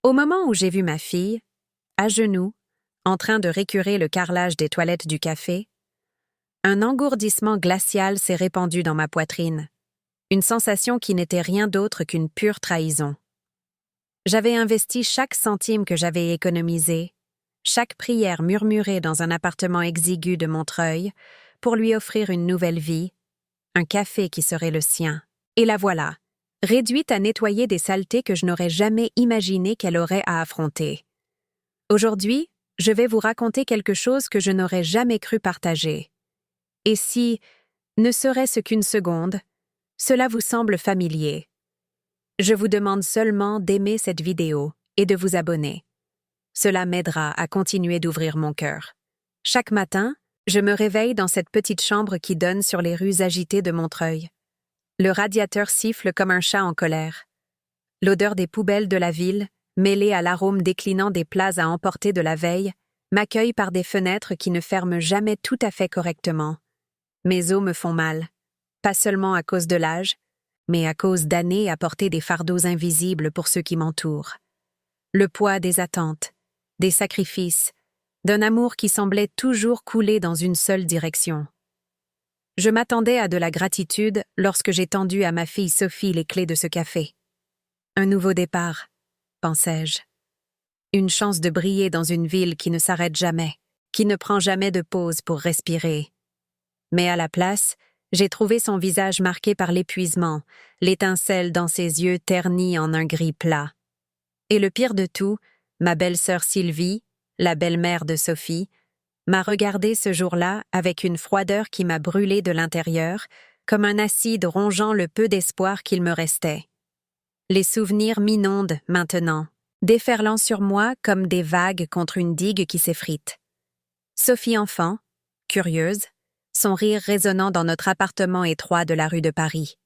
Au moment où j'ai vu ma fille, à genoux, en train de récurer le carrelage des toilettes du café, un engourdissement glacial s'est répandu dans ma poitrine, une sensation qui n'était rien d'autre qu'une pure trahison. J'avais investi chaque centime que j'avais économisé, chaque prière murmurée dans un appartement exigu de Montreuil, pour lui offrir une nouvelle vie, un café qui serait le sien. Et la voilà, réduite à nettoyer des saletés que je n'aurais jamais imaginé qu'elle aurait à affronter. Aujourd'hui, je vais vous raconter quelque chose que je n'aurais jamais cru partager. Et si, ne serait-ce qu'une seconde, cela vous semble familier, je vous demande seulement d'aimer cette vidéo et de vous abonner. Cela m'aidera à continuer d'ouvrir mon cœur. Chaque matin, je me réveille dans cette petite chambre qui donne sur les rues agitées de Montreuil. Le radiateur siffle comme un chat en colère. L'odeur des poubelles de la ville, mêlée à l'arôme déclinant des plats à emporter de la veille, m'accueille par des fenêtres qui ne ferment jamais tout à fait correctement. Mes os me font mal, pas seulement à cause de l'âge, mais à cause d'années à porter des fardeaux invisibles pour ceux qui m'entourent. Le poids des attentes, des sacrifices, d'un amour qui semblait toujours couler dans une seule direction. Je m'attendais à de la gratitude lorsque j'ai tendu à ma fille Sophie les clés de ce café. Un nouveau départ, pensais-je. Une chance de briller dans une ville qui ne s'arrête jamais, qui ne prend jamais de pause pour respirer. Mais à la place, j'ai trouvé son visage marqué par l'épuisement, l'étincelle dans ses yeux ternis en un gris plat. Et le pire de tout, ma belle-sœur Sylvie, la belle-mère de Sophie, m'a regardé ce jour-là avec une froideur qui m'a brûlé de l'intérieur, comme un acide rongeant le peu d'espoir qu'il me restait. Les souvenirs m'inondent maintenant, déferlant sur moi comme des vagues contre une digue qui s'effrite. Sophie enfant, curieuse, son rire résonnant dans notre appartement étroit de la rue de Paris.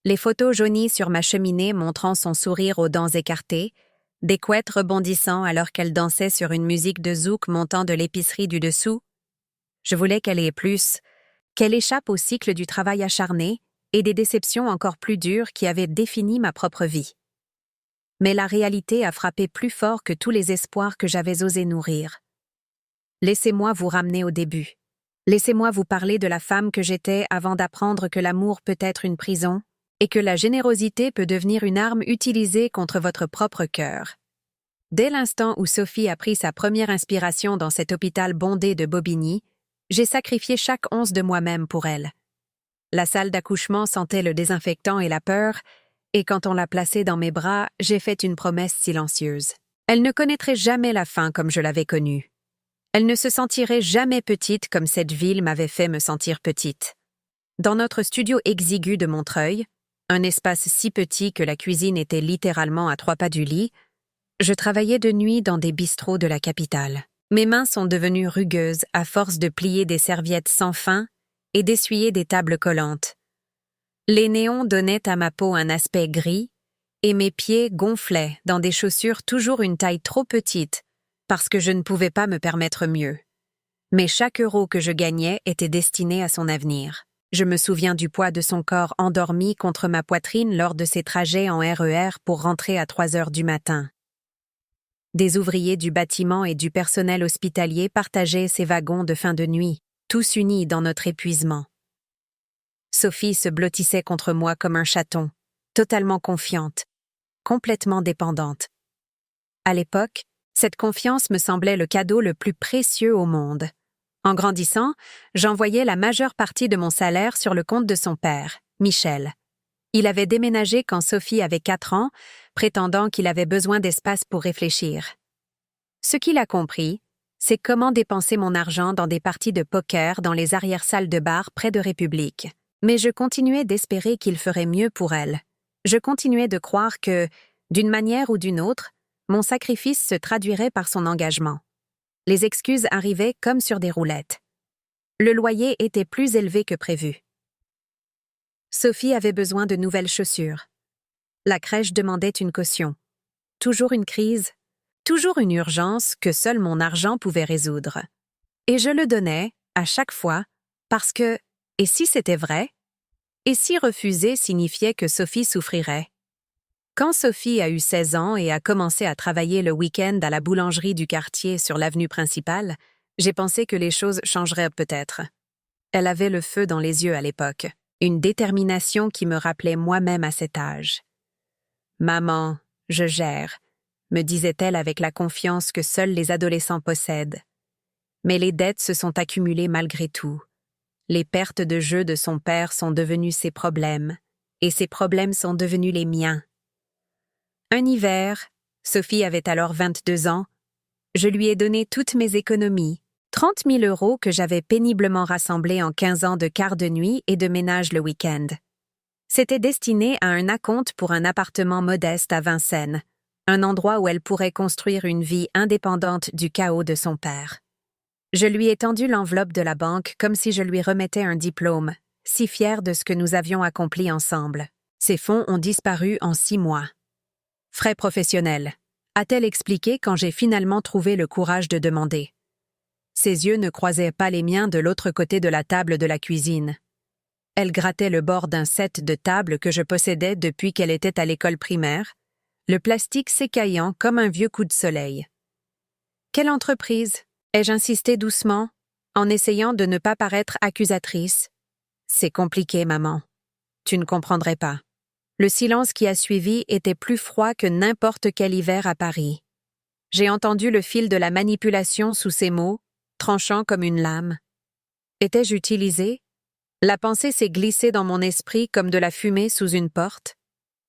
Les photos jaunies sur ma cheminée montrant son sourire aux dents écartées, des couettes rebondissant alors qu'elle dansait sur une musique de zouk montant de l'épicerie du dessous. Je voulais qu'elle ait plus, qu'elle échappe au cycle du travail acharné et des déceptions encore plus dures qui avaient défini ma propre vie. Mais la réalité a frappé plus fort que tous les espoirs que j'avais osé nourrir. Laissez-moi vous ramener au début. Laissez-moi vous parler de la femme que j'étais avant d'apprendre que l'amour peut être une prison et que la générosité peut devenir une arme utilisée contre votre propre cœur. Dès l'instant où Sophie a pris sa première inspiration dans cet hôpital bondé de Bobigny, j'ai sacrifié chaque once de moi-même pour elle. La salle d'accouchement sentait le désinfectant et la peur, et quand on l'a placée dans mes bras, j'ai fait une promesse silencieuse. Elle ne connaîtrait jamais la fin comme je l'avais connue. Elle ne se sentirait jamais petite comme cette ville m'avait fait me sentir petite. Dans notre studio exigu de Montreuil, un espace si petit que la cuisine était littéralement à 3 pas du lit, je travaillais de nuit dans des bistrots de la capitale. Mes mains sont devenues rugueuses à force de plier des serviettes sans fin et d'essuyer des tables collantes. Les néons donnaient à ma peau un aspect gris et mes pieds gonflaient dans des chaussures toujours une taille trop petite parce que je ne pouvais pas me permettre mieux. Mais chaque euro que je gagnais était destiné à son avenir. Je me souviens du poids de son corps endormi contre ma poitrine lors de ses trajets en RER pour rentrer à 3 heures du matin. Des ouvriers du bâtiment et du personnel hospitalier partageaient ces wagons de fin de nuit, tous unis dans notre épuisement. Sophie se blottissait contre moi comme un chaton, totalement confiante, complètement dépendante. À l'époque, cette confiance me semblait le cadeau le plus précieux au monde. En grandissant, j'envoyais la majeure partie de mon salaire sur le compte de son père, Michel. Il avait déménagé quand Sophie avait 4 ans, prétendant qu'il avait besoin d'espace pour réfléchir. Ce qu'il a compris, c'est comment dépenser mon argent dans des parties de poker dans les arrière-salles de bar près de République. Mais je continuais d'espérer qu'il ferait mieux pour elle. Je continuais de croire que, d'une manière ou d'une autre, mon sacrifice se traduirait par son engagement. Les excuses arrivaient comme sur des roulettes. Le loyer était plus élevé que prévu. Sophie avait besoin de nouvelles chaussures. La crèche demandait une caution. Toujours une crise, toujours une urgence que seul mon argent pouvait résoudre. Et je le donnais, à chaque fois, parce que, et si c'était vrai? Et si refuser signifiait que Sophie souffrirait? Quand Sophie a eu 16 ans et a commencé à travailler le week-end à la boulangerie du quartier sur l'avenue principale, j'ai pensé que les choses changeraient peut-être. Elle avait le feu dans les yeux à l'époque, une détermination qui me rappelait moi-même à cet âge. « Maman, je gère », me disait-elle avec la confiance que seuls les adolescents possèdent. Mais les dettes se sont accumulées malgré tout. Les pertes de jeu de son père sont devenues ses problèmes, et ses problèmes sont devenus les miens. Un hiver, Sophie avait alors 22 ans, je lui ai donné toutes mes économies, 30 000 € que j'avais péniblement rassemblés en 15 ans de quart de nuit et de ménage le week-end. C'était destiné à un acompte pour un appartement modeste à Vincennes, un endroit où elle pourrait construire une vie indépendante du chaos de son père. Je lui ai tendu l'enveloppe de la banque comme si je lui remettais un diplôme, si fière de ce que nous avions accompli ensemble. Ces fonds ont disparu en 6 mois. Frais professionnels, a-t-elle expliqué quand j'ai finalement trouvé le courage de demander. Ses yeux ne croisaient pas les miens de l'autre côté de la table de la cuisine. Elle grattait le bord d'un set de table que je possédais depuis qu'elle était à l'école primaire, le plastique s'écaillant comme un vieux coup de soleil. « Quelle entreprise ?» ai-je insisté doucement, en essayant de ne pas paraître accusatrice. « C'est compliqué, maman. Tu ne comprendrais pas. » Le silence qui a suivi était plus froid que n'importe quel hiver à Paris. J'ai entendu le fil de la manipulation sous ses mots, tranchant comme une lame. Étais-je utilisée? La pensée s'est glissée dans mon esprit comme de la fumée sous une porte,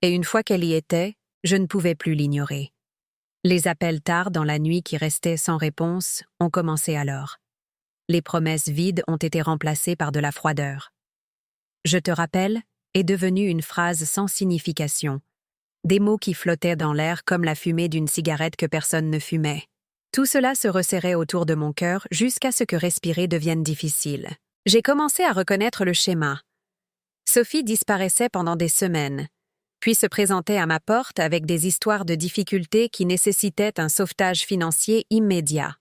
et une fois qu'elle y était, je ne pouvais plus l'ignorer. Les appels tard dans la nuit qui restaient sans réponse ont commencé alors. Les promesses vides ont été remplacées par de la froideur. « Je te rappelle » est devenue une phrase sans signification, des mots qui flottaient dans l'air comme la fumée d'une cigarette que personne ne fumait. Tout cela se resserrait autour de mon cœur jusqu'à ce que respirer devienne difficile. J'ai commencé à reconnaître le schéma. Sophie disparaissait pendant des semaines, puis se présentait à ma porte avec des histoires de difficultés qui nécessitaient un sauvetage financier immédiat.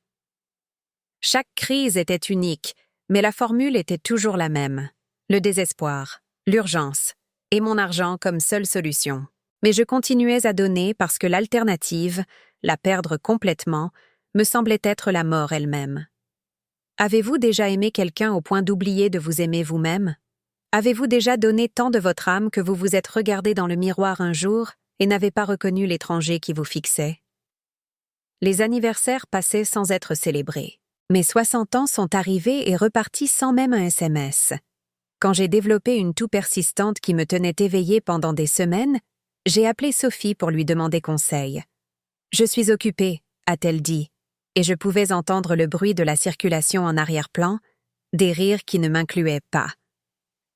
Chaque crise était unique, mais la formule était toujours la même. Le désespoir, l'urgence, et mon argent comme seule solution. Mais je continuais à donner parce que l'alternative, la perdre complètement, me semblait être la mort elle-même. Avez-vous déjà aimé quelqu'un au point d'oublier de vous aimer vous-même? Avez-vous déjà donné tant de votre âme que vous vous êtes regardé dans le miroir un jour et n'avez pas reconnu l'étranger qui vous fixait? Les anniversaires passaient sans être célébrés. Mes 60 ans sont arrivés et repartis sans même un SMS. Quand j'ai développé une toux persistante qui me tenait éveillée pendant des semaines, j'ai appelé Sophie pour lui demander conseil. « Je suis occupée », a-t-elle dit, et je pouvais entendre le bruit de la circulation en arrière-plan, des rires qui ne m'incluaient pas.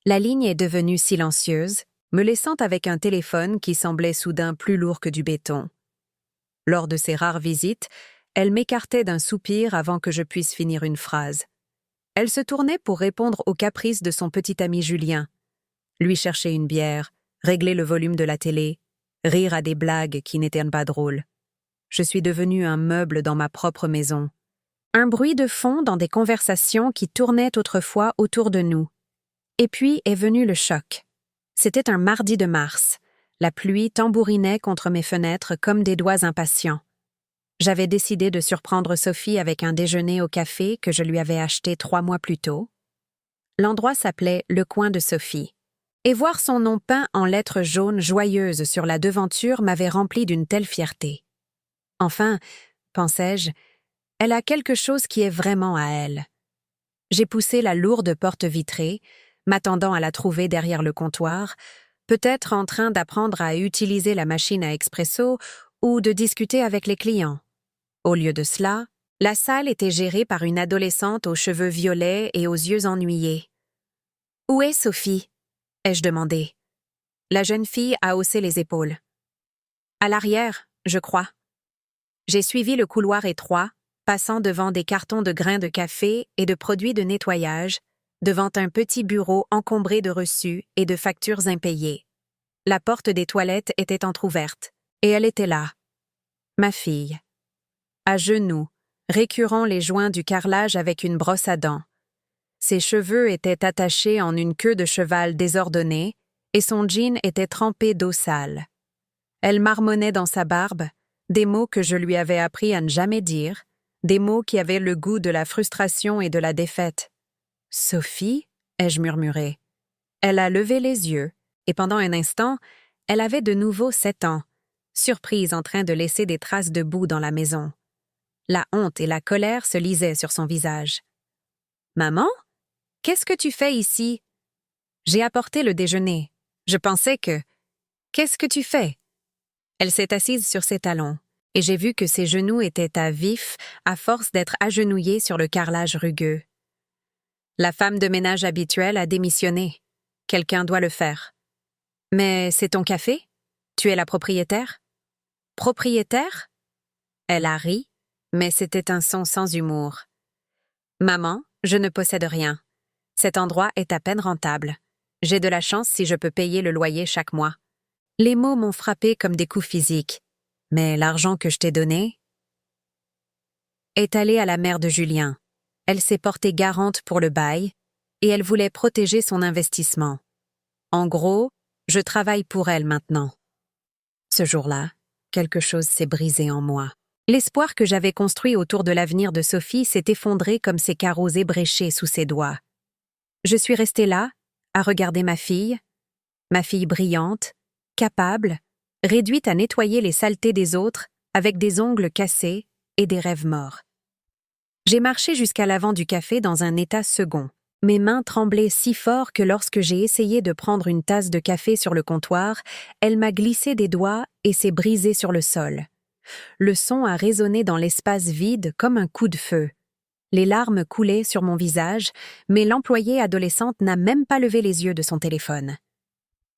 La ligne est devenue silencieuse, me laissant avec un téléphone qui semblait soudain plus lourd que du béton. Lors de ces rares visites, elle m'écartait d'un soupir avant que je puisse finir une phrase. Elle se tournait pour répondre aux caprices de son petit ami Julien, lui chercher une bière, régler le volume de la télé, rire à des blagues qui n'étaient pas drôles. Je suis devenue un meuble dans ma propre maison. Un bruit de fond dans des conversations qui tournaient autrefois autour de nous. Et puis est venu le choc. C'était un mardi de mars. La pluie tambourinait contre mes fenêtres comme des doigts impatients. J'avais décidé de surprendre Sophie avec un déjeuner au café que je lui avais acheté 3 mois plus tôt. L'endroit s'appelait Le Coin de Sophie. Et voir son nom peint en lettres jaunes joyeuses sur la devanture m'avait rempli d'une telle fierté. Enfin, pensais-je, elle a quelque chose qui est vraiment à elle. J'ai poussé la lourde porte vitrée, m'attendant à la trouver derrière le comptoir, peut-être en train d'apprendre à utiliser la machine à expresso ou de discuter avec les clients. Au lieu de cela, la salle était gérée par une adolescente aux cheveux violets et aux yeux ennuyés. « Où est Sophie ?» ai-je demandé. La jeune fille a haussé les épaules. « À l'arrière, je crois. » J'ai suivi le couloir étroit, passant devant des cartons de grains de café et de produits de nettoyage, devant un petit bureau encombré de reçus et de factures impayées. La porte des toilettes était entr'ouverte, et elle était là. Ma fille. À genoux, récurant les joints du carrelage avec une brosse à dents. Ses cheveux étaient attachés en une queue de cheval désordonnée, et son jean était trempé d'eau sale. Elle marmonnait dans sa barbe, des mots que je lui avais appris à ne jamais dire, des mots qui avaient le goût de la frustration et de la défaite. « Sophie ?» ai-je murmuré. Elle a levé les yeux, et pendant un instant, elle avait de nouveau 7 ans, surprise en train de laisser des traces de boue dans la maison. La honte et la colère se lisaient sur son visage. « Maman? Qu'est-ce que tu fais ici? » J'ai apporté le déjeuner. Je pensais que... « Qu'est-ce que tu fais? » Elle s'est assise sur ses talons, et j'ai vu que ses genoux étaient à vif à force d'être agenouillés sur le carrelage rugueux. La femme de ménage habituelle a démissionné. Quelqu'un doit le faire. « Mais c'est ton café? Tu es la propriétaire? »« Propriétaire? » Elle a ri, mais c'était un son sans humour. « Maman, je ne possède rien. Cet endroit est à peine rentable. J'ai de la chance si je peux payer le loyer chaque mois. » Les mots m'ont frappé comme des coups physiques. Mais l'argent que je t'ai donné est allé à la mère de Julien. Elle s'est portée garante pour le bail et elle voulait protéger son investissement. En gros, je travaille pour elle maintenant. Ce jour-là, quelque chose s'est brisé en moi. L'espoir que j'avais construit autour de l'avenir de Sophie s'est effondré comme ces carreaux ébréchés sous ses doigts. Je suis restée là, à regarder ma fille brillante, capable, réduite à nettoyer les saletés des autres avec des ongles cassés et des rêves morts. J'ai marché jusqu'à l'avant du café dans un état second. Mes mains tremblaient si fort que lorsque j'ai essayé de prendre une tasse de café sur le comptoir, elle m'a glissé des doigts et s'est brisée sur le sol. Le son a résonné dans l'espace vide comme un coup de feu. Les larmes coulaient sur mon visage, mais l'employée adolescente n'a même pas levé les yeux de son téléphone.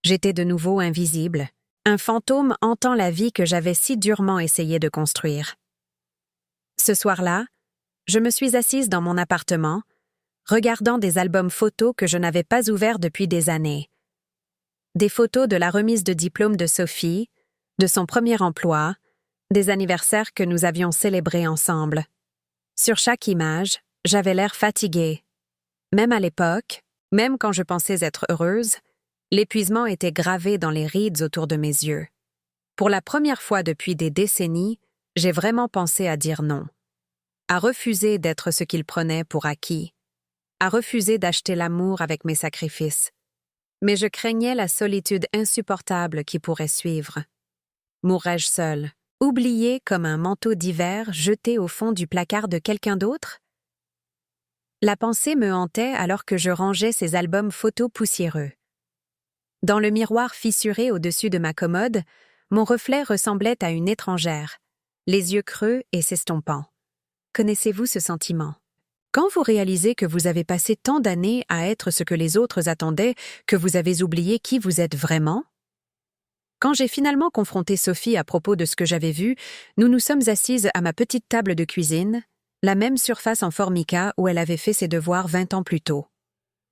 J'étais de nouveau invisible. Un fantôme hantant la vie que j'avais si durement essayé de construire. Ce soir-là, je me suis assise dans mon appartement, regardant des albums photos que je n'avais pas ouverts depuis des années. Des photos de la remise de diplôme de Sophie, de son premier emploi, des anniversaires que nous avions célébrés ensemble. Sur chaque image, j'avais l'air fatiguée. Même à l'époque, même quand je pensais être heureuse, l'épuisement était gravé dans les rides autour de mes yeux. Pour la première fois depuis des décennies, j'ai vraiment pensé à dire non. À refuser d'être ce qu'il prenait pour acquis. À refuser d'acheter l'amour avec mes sacrifices. Mais je craignais la solitude insupportable qui pourrait suivre. Mourrais-je seule, oubliée comme un manteau d'hiver jeté au fond du placard de quelqu'un d'autre? La pensée me hantait alors que je rangeais ces albums photos poussiéreux. Dans le miroir fissuré au-dessus de ma commode, mon reflet ressemblait à une étrangère, les yeux creux et s'estompant. Connaissez-vous ce sentiment? Quand vous réalisez que vous avez passé tant d'années à être ce que les autres attendaient, que vous avez oublié qui vous êtes vraiment? Quand j'ai finalement confronté Sophie à propos de ce que j'avais vu, nous nous sommes assises à ma petite table de cuisine, la même surface en formica où elle avait fait ses devoirs 20 ans plus tôt.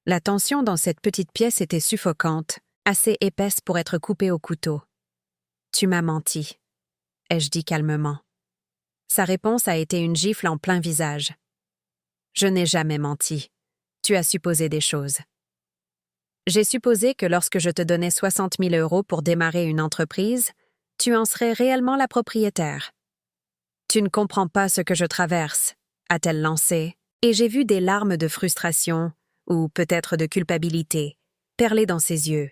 La tension dans cette petite pièce était suffocante, assez épaisse pour être coupée au couteau. « Tu m'as menti », ai-je dit calmement. Sa réponse a été une gifle en plein visage. « Je n'ai jamais menti. Tu as supposé des choses. » J'ai supposé que lorsque je te donnais 60 000 € pour démarrer une entreprise, tu en serais réellement la propriétaire. « Tu ne comprends pas ce que je traverse », a-t-elle lancé, et j'ai vu des larmes de frustration, ou peut-être de culpabilité, perler dans ses yeux.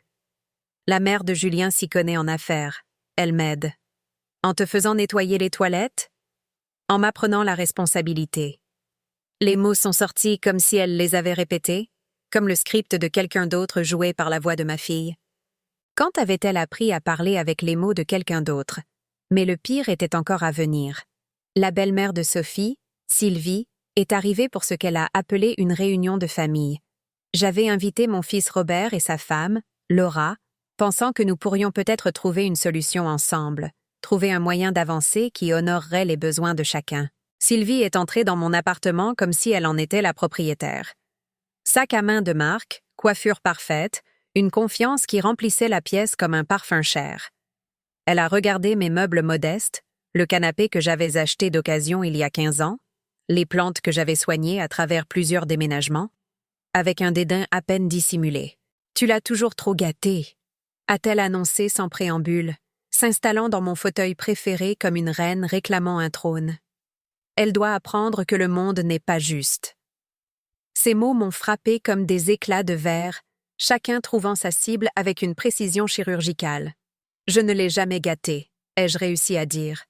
La mère de Julien s'y connaît en affaires. Elle m'aide. En te faisant nettoyer les toilettes? En m'apprenant la responsabilité. Les mots sont sortis comme si elle les avait répétés, comme le script de quelqu'un d'autre joué par la voix de ma fille. Quand avait-elle appris à parler avec les mots de quelqu'un d'autre? Mais le pire était encore à venir. La belle-mère de Sophie, Sylvie, est arrivée pour ce qu'elle a appelé une réunion de famille. J'avais invité mon fils Robert et sa femme, Laura, pensant que nous pourrions peut-être trouver une solution ensemble, trouver un moyen d'avancer qui honorerait les besoins de chacun. Sylvie est entrée dans mon appartement comme si elle en était la propriétaire. Sac à main de marque, coiffure parfaite, une confiance qui remplissait la pièce comme un parfum cher. Elle a regardé mes meubles modestes, le canapé que j'avais acheté d'occasion il y a 15 ans, les plantes que j'avais soignées à travers plusieurs déménagements, avec un dédain à peine dissimulé. « Tu l'as toujours trop gâté », a-t-elle annoncé sans préambule, s'installant dans mon fauteuil préféré comme une reine réclamant un trône. Elle doit apprendre que le monde n'est pas juste. Ces mots m'ont frappé comme des éclats de verre, chacun trouvant sa cible avec une précision chirurgicale. Je ne l'ai jamais gâté, ai-je réussi à dire.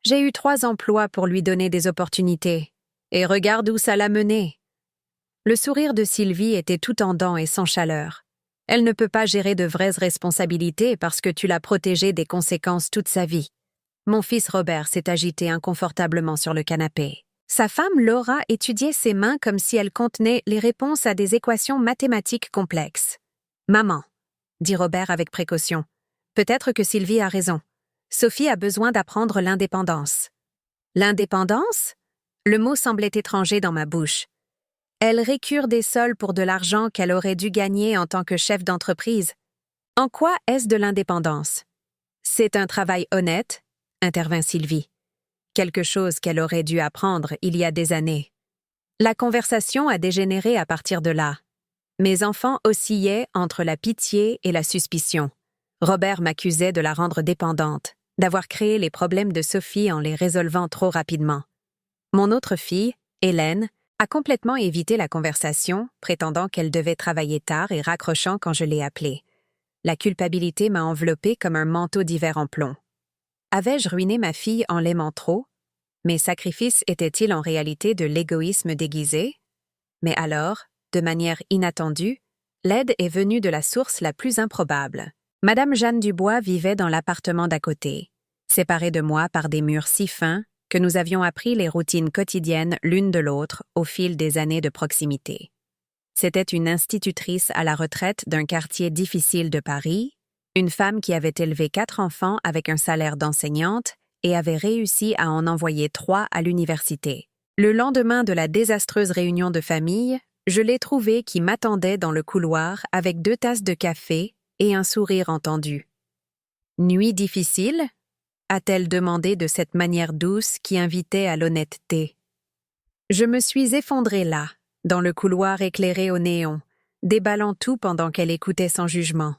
J'ai eu 3 emplois pour lui donner des opportunités. Et regarde où ça l'a mené. Le sourire de Sylvie était tout en dents et sans chaleur. Elle ne peut pas gérer de vraies responsabilités parce que tu l'as protégée des conséquences toute sa vie. Mon fils Robert s'est agité inconfortablement sur le canapé. Sa femme Laura étudiait ses mains comme si elles contenaient les réponses à des équations mathématiques complexes. « Maman », dit Robert avec précaution, « peut-être que Sylvie a raison. Sophie a besoin d'apprendre l'indépendance. » L'indépendance ? Le mot semblait étranger dans ma bouche. Elle récure des sols pour de l'argent qu'elle aurait dû gagner en tant que chef d'entreprise. En quoi est-ce de l'indépendance? C'est un travail honnête, intervint Sylvie. Quelque chose qu'elle aurait dû apprendre il y a des années. La conversation a dégénéré à partir de là. Mes enfants oscillaient entre la pitié et la suspicion. Robert m'accusait de la rendre dépendante, d'avoir créé les problèmes de Sophie en les résolvant trop rapidement. Mon autre fille, Hélène, a complètement évité la conversation, prétendant qu'elle devait travailler tard et raccrochant quand je l'ai appelée. La culpabilité m'a enveloppée comme un manteau d'hiver en plomb. Avais-je ruiné ma fille en l'aimant trop? Mes sacrifices étaient-ils en réalité de l'égoïsme déguisé? Mais alors, de manière inattendue, l'aide est venue de la source la plus improbable. Madame Jeanne Dubois vivait dans l'appartement d'à côté, séparée de moi par des murs si fins que nous avions appris les routines quotidiennes l'une de l'autre au fil des années de proximité. C'était une institutrice à la retraite d'un quartier difficile de Paris, une femme qui avait élevé 4 enfants avec un salaire d'enseignante et avait réussi à en envoyer 3 à l'université. Le lendemain de la désastreuse réunion de famille, je l'ai trouvée qui m'attendait dans le couloir avec 2 tasses de café et un sourire entendu. « Nuit difficile ?» a-t-elle demandé de cette manière douce qui invitait à l'honnêteté. Je me suis effondrée là, dans le couloir éclairé au néon, déballant tout pendant qu'elle écoutait sans jugement.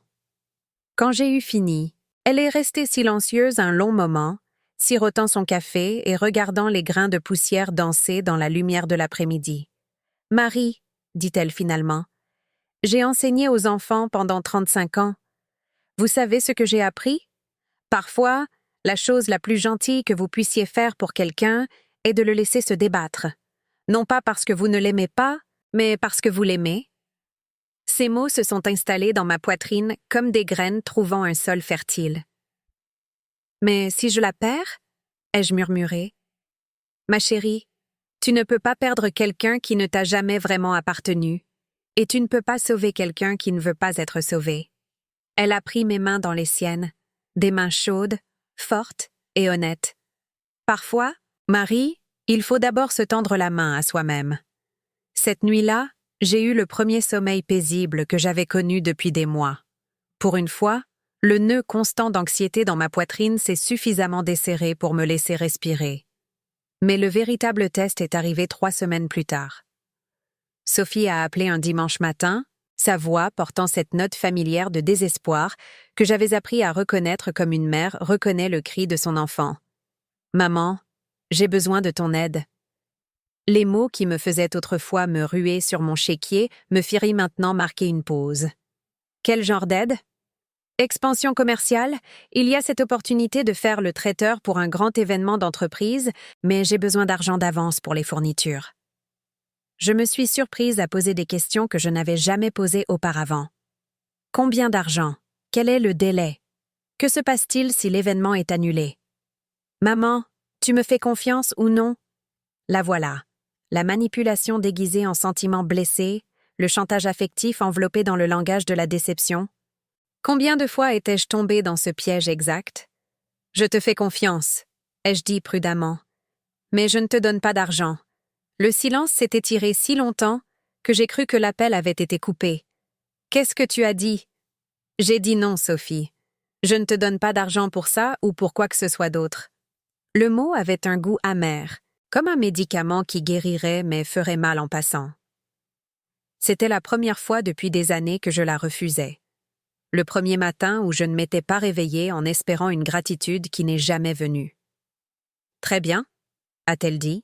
Quand j'ai eu fini, elle est restée silencieuse un long moment, sirotant son café et regardant les grains de poussière danser dans la lumière de l'après-midi. « Marie, » dit-elle finalement, « j'ai enseigné aux enfants pendant 35 ans. Vous savez ce que j'ai appris? Parfois, la chose la plus gentille que vous puissiez faire pour quelqu'un est de le laisser se débattre. Non pas parce que vous ne l'aimez pas, mais parce que vous l'aimez. » Ces mots se sont installés dans ma poitrine comme des graines trouvant un sol fertile. « Mais si je la perds ?» ai-je murmuré. « Ma chérie, tu ne peux pas perdre quelqu'un qui ne t'a jamais vraiment appartenu, et tu ne peux pas sauver quelqu'un qui ne veut pas être sauvé. » Elle a pris mes mains dans les siennes, des mains chaudes, fortes et honnêtes. Parfois, Marie, il faut d'abord se tendre la main à soi-même. Cette nuit-là, j'ai eu le premier sommeil paisible que j'avais connu depuis des mois. Pour une fois, le nœud constant d'anxiété dans ma poitrine s'est suffisamment desserré pour me laisser respirer. Mais le véritable test est arrivé 3 semaines plus tard. Sophie a appelé un dimanche matin, sa voix portant cette note familière de désespoir que j'avais appris à reconnaître comme une mère reconnaît le cri de son enfant. « Maman, j'ai besoin de ton aide. » Les mots qui me faisaient autrefois me ruer sur mon chéquier me firent maintenant marquer une pause. « Quel genre d'aide ? » Expansion commerciale, il y a cette opportunité de faire le traiteur pour un grand événement d'entreprise, mais j'ai besoin d'argent d'avance pour les fournitures. Je me suis surprise à poser des questions que je n'avais jamais posées auparavant. Combien d'argent? Quel est le délai? Que se passe-t-il si l'événement est annulé? Maman, tu me fais confiance ou non? La voilà. La manipulation déguisée en sentiments blessés, le chantage affectif enveloppé dans le langage de la déception. Combien de fois étais-je tombée dans ce piège exact? Je te fais confiance, ai-je dit prudemment. Mais je ne te donne pas d'argent. Le silence s'est étiré si longtemps que j'ai cru que l'appel avait été coupé. Qu'est-ce que tu as dit? J'ai dit non, Sophie. Je ne te donne pas d'argent pour ça ou pour quoi que ce soit d'autre. Le mot avait un goût amer, comme un médicament qui guérirait mais ferait mal en passant. C'était la première fois depuis des années que je la refusais. le premier matin où je ne m'étais pas réveillée en espérant une gratitude qui n'est jamais venue. « Très bien », a-t-elle dit,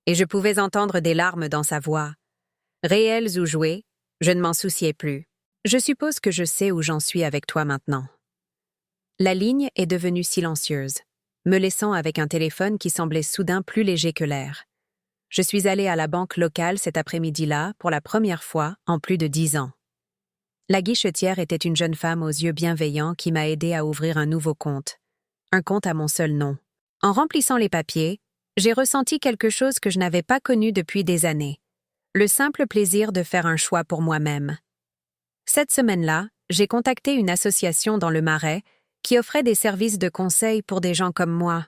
et je pouvais entendre des larmes dans sa voix. Réelles ou jouées, je ne m'en souciais plus. Je suppose que je sais où j'en suis avec toi maintenant. La ligne est devenue silencieuse, me laissant avec un téléphone qui semblait soudain plus léger que l'air. Je suis allée à la banque locale cet après-midi-là pour la première fois en plus de 10 ans. La guichetière était une jeune femme aux yeux bienveillants qui m'a aidée à ouvrir un nouveau compte. Un compte à mon seul nom. En remplissant les papiers, j'ai ressenti quelque chose que je n'avais pas connu depuis des années. Le simple plaisir de faire un choix pour moi-même. Cette semaine-là, j'ai contacté une association dans le Marais qui offrait des services de conseil pour des gens comme moi.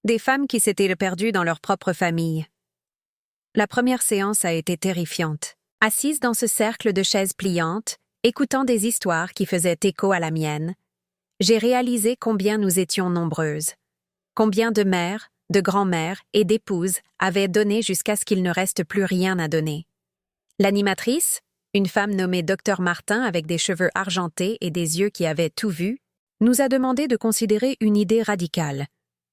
Des femmes qui s'étaient perdues dans leur propre famille. La première séance a été terrifiante. Assise dans ce cercle de chaises pliantes, écoutant des histoires qui faisaient écho à la mienne, j'ai réalisé combien nous étions nombreuses. Combien de mères, de grands-mères et d'épouses avaient donné jusqu'à ce qu'il ne reste plus rien à donner. L'animatrice, une femme nommée Dr Martin avec des cheveux argentés et des yeux qui avaient tout vu, nous a demandé de considérer une idée radicale,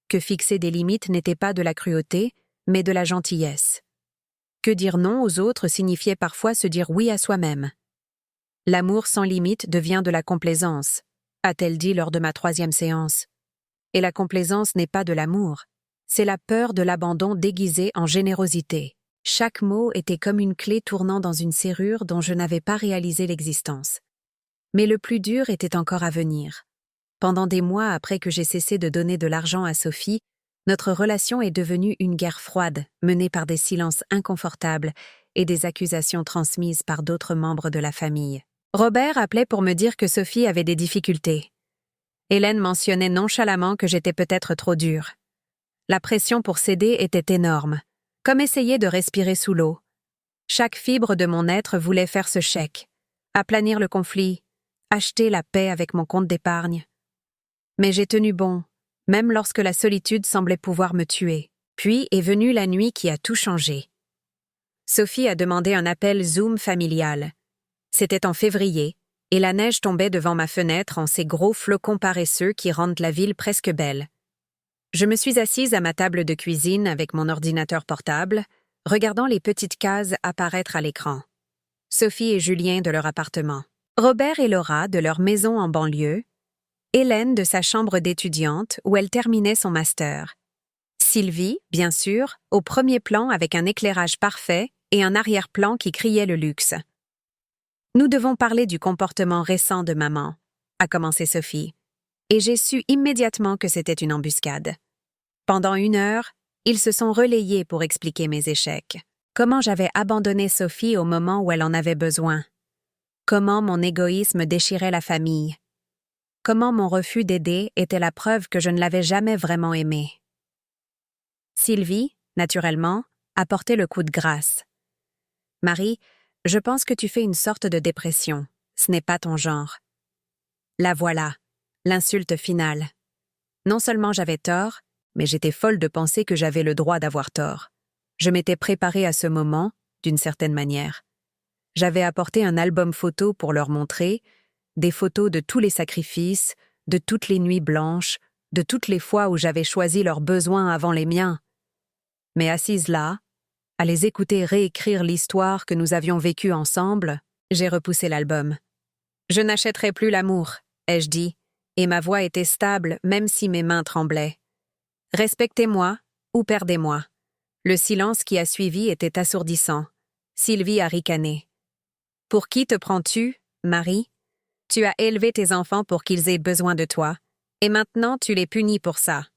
que fixer des limites n'était pas de la cruauté, mais de la gentillesse. Que dire non aux autres signifiait parfois se dire oui à soi-même. L'amour sans limite devient de la complaisance, a-t-elle dit lors de ma 3e séance. Et la complaisance n'est pas de l'amour, c'est la peur de l'abandon déguisée en générosité. Chaque mot était comme une clé tournant dans une serrure dont je n'avais pas réalisé l'existence. Mais le plus dur était encore à venir. Pendant des mois après que j'ai cessé de donner de l'argent à Sophie, notre relation est devenue une guerre froide, menée par des silences inconfortables et des accusations transmises par d'autres membres de la famille. Robert appelait pour me dire que Sophie avait des difficultés. Hélène mentionnait nonchalamment que j'étais peut-être trop dure. La pression pour céder était énorme, comme essayer de respirer sous l'eau. Chaque fibre de mon être voulait faire ce chèque, aplanir le conflit, acheter la paix avec mon compte d'épargne. Mais j'ai tenu bon, même lorsque la solitude semblait pouvoir me tuer. Puis est venue la nuit qui a tout changé. Sophie a demandé un appel Zoom familial. C'était en février, et la neige tombait devant ma fenêtre en ces gros flocons paresseux qui rendent la ville presque belle. Je me suis assise à ma table de cuisine avec mon ordinateur portable, regardant les petites cases apparaître à l'écran. Sophie et Julien de leur appartement. Robert et Laura de leur maison en banlieue. Hélène de sa chambre d'étudiante où elle terminait son master. Sylvie, bien sûr, au premier plan avec un éclairage parfait et un arrière-plan qui criait le luxe. « Nous devons parler du comportement récent de maman », a commencé Sophie, et j'ai su immédiatement que c'était une embuscade. Pendant 1 heure, ils se sont relayés pour expliquer mes échecs. Comment j'avais abandonné Sophie au moment où elle en avait besoin. Comment mon égoïsme déchirait la famille. Comment mon refus d'aider était la preuve que je ne l'avais jamais vraiment aimée. Sylvie, naturellement, a porté le coup de grâce. « Marie, je pense que tu fais une sorte de dépression. Ce n'est pas ton genre. » La voilà, l'insulte finale. Non seulement j'avais tort, mais j'étais folle de penser que j'avais le droit d'avoir tort. Je m'étais préparée à ce moment, d'une certaine manière. J'avais apporté un album photo pour leur montrer, des photos de tous les sacrifices, de toutes les nuits blanches, de toutes les fois où j'avais choisi leurs besoins avant les miens. Mais assise là, à les écouter réécrire l'histoire que nous avions vécue ensemble, j'ai repoussé l'album. « Je n'achèterai plus l'amour », ai-je dit, et ma voix était stable même si mes mains tremblaient. « Respectez-moi ou perdez-moi ». Le silence qui a suivi était assourdissant. Sylvie a ricané. « Pour qui te prends-tu, Marie ? Tu as élevé tes enfants pour qu'ils aient besoin de toi, et maintenant tu les punis pour ça. »«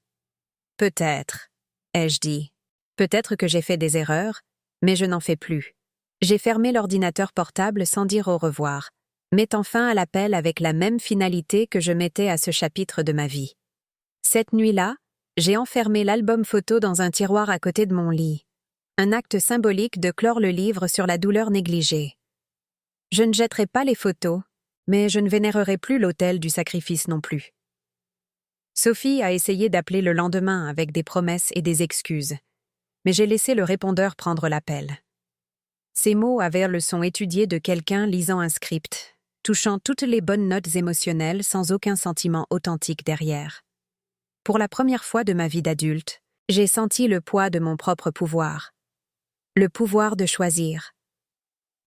Peut-être, » ai-je dit. Peut-être que j'ai fait des erreurs, mais je n'en fais plus. J'ai fermé l'ordinateur portable sans dire au revoir, mettant fin à l'appel avec la même finalité que je mettais à ce chapitre de ma vie. Cette nuit-là, j'ai enfermé l'album photo dans un tiroir à côté de mon lit. Un acte symbolique de clore le livre sur la douleur négligée. Je ne jetterai pas les photos, mais je ne vénérerai plus l'autel du sacrifice non plus. Sophie a essayé d'appeler le lendemain avec des promesses et des excuses, mais j'ai laissé le répondeur prendre l'appel. Ces mots avaient le son étudié de quelqu'un lisant un script. touchant toutes les bonnes notes émotionnelles sans aucun sentiment authentique derrière. Pour la première fois de ma vie d'adulte, j'ai senti le poids de mon propre pouvoir. Le pouvoir de choisir.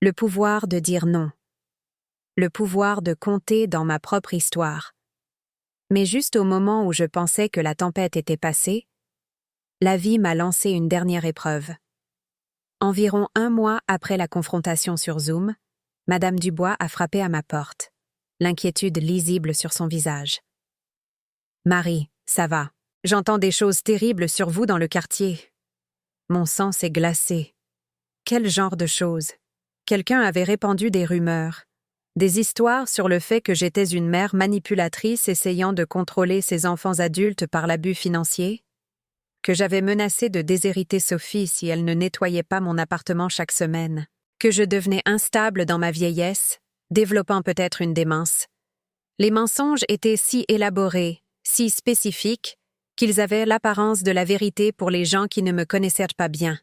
Le pouvoir de dire non. Le pouvoir de compter dans ma propre histoire. Mais juste au moment où je pensais que la tempête était passée, la vie m'a lancé une dernière épreuve. Environ 1 mois après la confrontation sur Zoom, Madame Dubois a frappé à ma porte, l'inquiétude lisible sur son visage. « Marie, ça va. J'entends des choses terribles sur vous dans le quartier. » Mon sang s'est glacé. Quel genre de choses? Quelqu'un avait répandu des rumeurs, des histoires sur le fait que j'étais une mère manipulatrice essayant de contrôler ses enfants adultes par l'abus financier, que j'avais menacé de déshériter Sophie si elle ne nettoyait pas mon appartement chaque semaine, que je devenais instable dans ma vieillesse, développant peut-être une démence. Les mensonges étaient si élaborés, si spécifiques, qu'ils avaient l'apparence de la vérité pour les gens qui ne me connaissaient pas bien.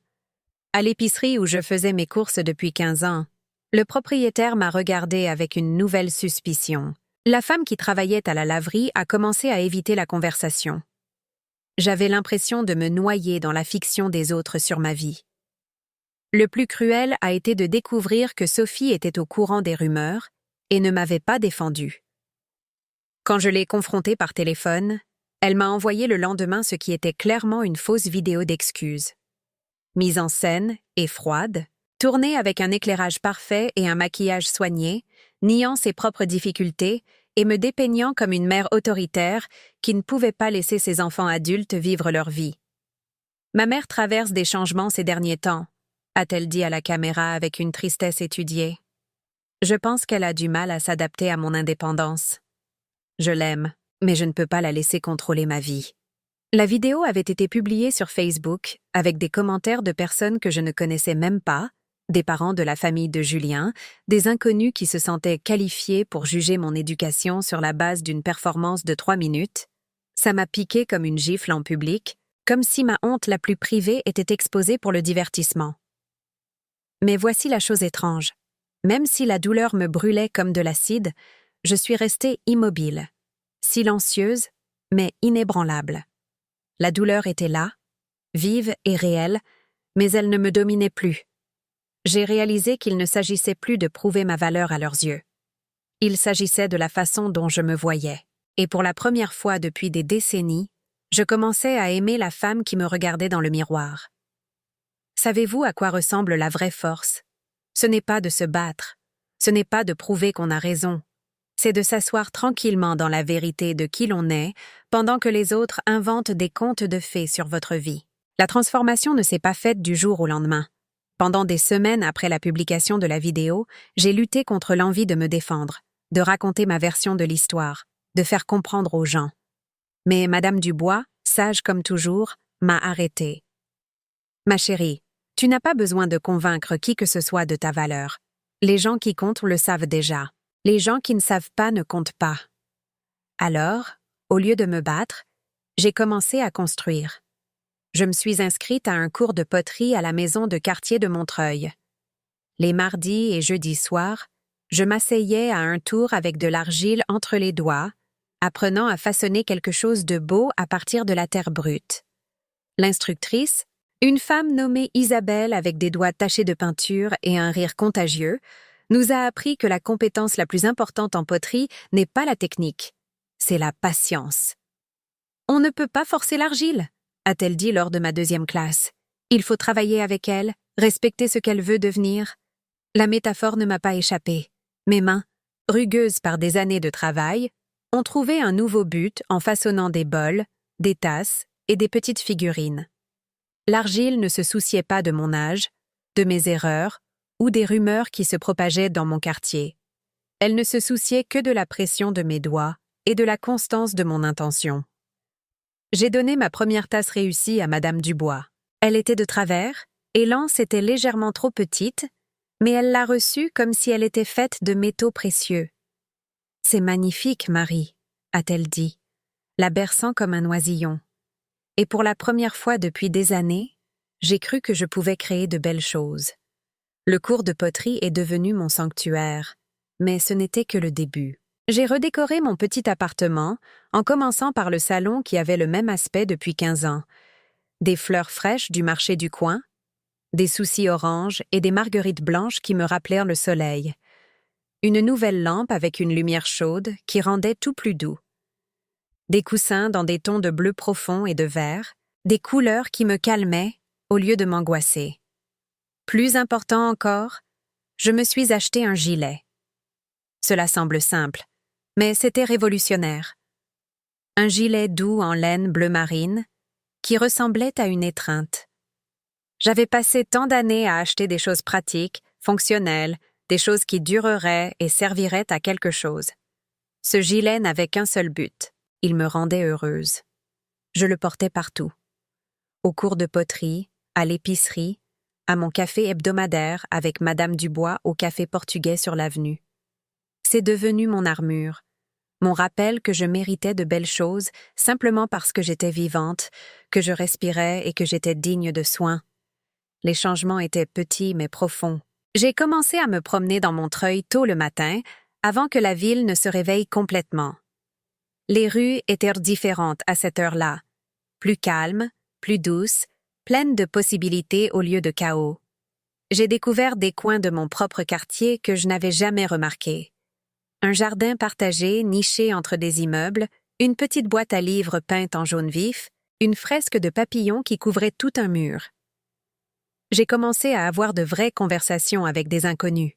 À l'épicerie où je faisais mes courses depuis 15 ans, le propriétaire m'a regardé avec une nouvelle suspicion. La femme qui travaillait à la laverie a commencé à éviter la conversation. J'avais l'impression de me noyer dans la fiction des autres sur ma vie. Le plus cruel a été de découvrir que Sophie était au courant des rumeurs et ne m'avait pas défendue. Quand je l'ai confrontée par téléphone, elle m'a envoyé le lendemain ce qui était clairement une fausse vidéo d'excuses. Mise en scène et froide, tournée avec un éclairage parfait et un maquillage soigné, niant ses propres difficultés et me dépeignant comme une mère autoritaire qui ne pouvait pas laisser ses enfants adultes vivre leur vie. « Ma mère traverse des changements ces derniers temps », a-t-elle dit à la caméra avec une tristesse étudiée. Je pense qu'elle a du mal à s'adapter à mon indépendance. Je l'aime, mais je ne peux pas la laisser contrôler ma vie. La vidéo avait été publiée sur Facebook avec des commentaires de personnes que je ne connaissais même pas, des parents de la famille de Julien, des inconnus qui se sentaient qualifiés pour juger mon éducation sur la base d'une performance de 3 minutes. Ça m'a piqué comme une gifle en public, comme si ma honte la plus privée était exposée pour le divertissement. Mais voici la chose étrange. Même si la douleur me brûlait comme de l'acide, je suis restée immobile, silencieuse, mais inébranlable. La douleur était là, vive et réelle, mais elle ne me dominait plus. J'ai réalisé qu'il ne s'agissait plus de prouver ma valeur à leurs yeux. Il s'agissait de la façon dont je me voyais. Et pour la première fois depuis des décennies, je commençais à aimer la femme qui me regardait dans le miroir. Savez-vous à quoi ressemble la vraie force? Ce n'est pas de se battre, ce n'est pas de prouver qu'on a raison. C'est de s'asseoir tranquillement dans la vérité de qui l'on est, pendant que les autres inventent des contes de fées sur votre vie. La transformation ne s'est pas faite du jour au lendemain. Pendant des semaines après la publication de la vidéo, j'ai lutté contre l'envie de me défendre, de raconter ma version de l'histoire, de faire comprendre aux gens. Mais Madame Dubois, sage comme toujours, m'a arrêtée. « Ma chérie, tu n'as pas besoin de convaincre qui que ce soit de ta valeur. Les gens qui comptent le savent déjà. Les gens qui ne savent pas ne comptent pas. » Alors, au lieu de me battre, j'ai commencé à construire. Je me suis inscrite à un cours de poterie à la maison de quartier de Montreuil. Les mardis et jeudis soirs, je m'asseyais à un tour avec de l'argile entre les doigts, apprenant à façonner quelque chose de beau à partir de la terre brute. L'instructrice, une femme nommée Isabelle avec des doigts tachés de peinture et un rire contagieux, nous a appris que la compétence la plus importante en poterie n'est pas la technique, c'est la patience. « On ne peut pas forcer l'argile », a-t-elle dit lors de ma 2e classe. « Il faut travailler avec elle, respecter ce qu'elle veut devenir. » La métaphore ne m'a pas échappé. Mes mains, rugueuses par des années de travail, ont trouvé un nouveau but en façonnant des bols, des tasses et des petites figurines. L'argile ne se souciait pas de mon âge, de mes erreurs ou des rumeurs qui se propageaient dans mon quartier. Elle ne se souciait que de la pression de mes doigts et de la constance de mon intention. J'ai donné ma première tasse réussie à Madame Dubois. Elle était de travers, et l'anse était légèrement trop petite, mais elle l'a reçue comme si elle était faite de métaux précieux. « C'est magnifique, Marie », a-t-elle dit, la berçant comme un oisillon. Et pour la première fois depuis des années, j'ai cru que je pouvais créer de belles choses. Le cours de poterie est devenu mon sanctuaire. mais ce n'était que le début. J'ai redécoré mon petit appartement en commençant par le salon qui avait le même aspect depuis 15 ans. Des fleurs fraîches du marché du coin, des soucis oranges et des marguerites blanches qui me rappelèrent le soleil. Une nouvelle lampe avec une lumière chaude qui rendait tout plus doux. Des coussins dans des tons de bleu profond et de vert, des couleurs qui me calmaient au lieu de m'angoisser. Plus important encore, je me suis acheté un gilet. Cela semble simple, mais c'était révolutionnaire. Un gilet doux en laine bleu marine qui ressemblait à une étreinte. J'avais passé tant d'années à acheter des choses pratiques, fonctionnelles, des choses qui dureraient et serviraient à quelque chose. Ce gilet n'avait qu'un seul but, il me rendait heureuse. Je le portais partout. Au cours de poterie, à l'épicerie, à mon café hebdomadaire avec Madame Dubois au café portugais sur l'avenue. C'est devenu mon armure, mon rappel que je méritais de belles choses simplement parce que j'étais vivante, que je respirais et que j'étais digne de soins. Les changements étaient petits mais profonds. J'ai commencé à me promener dans Montreuil tôt le matin, avant que la ville ne se réveille complètement. Les rues étaient différentes à cette heure-là, plus calmes, plus douces, pleines de possibilités au lieu de chaos. J'ai découvert des coins de mon propre quartier que je n'avais jamais remarqués. Un jardin partagé niché entre des immeubles, une petite boîte à livres peinte en jaune vif, une fresque de papillons qui couvrait tout un mur. J'ai commencé à avoir de vraies conversations avec des inconnus.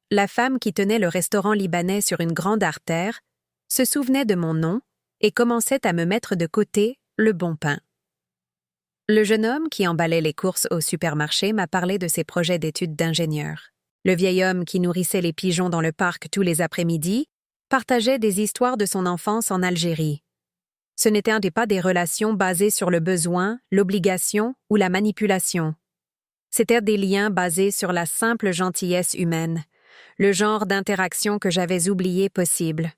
La femme qui tenait le restaurant libanais sur une grande artère se souvenait de mon nom et commençait à me mettre de côté le bon pain. Le jeune homme qui emballait les courses au supermarché m'a parlé de ses projets d'études d'ingénieur. Le vieil homme qui nourrissait les pigeons dans le parc tous les après-midi partageait des histoires de son enfance en Algérie. Ce n'étaient pas des relations basées sur le besoin, l'obligation ou la manipulation. C'étaient des liens basés sur la simple gentillesse humaine, le genre d'interaction que j'avais oublié possible.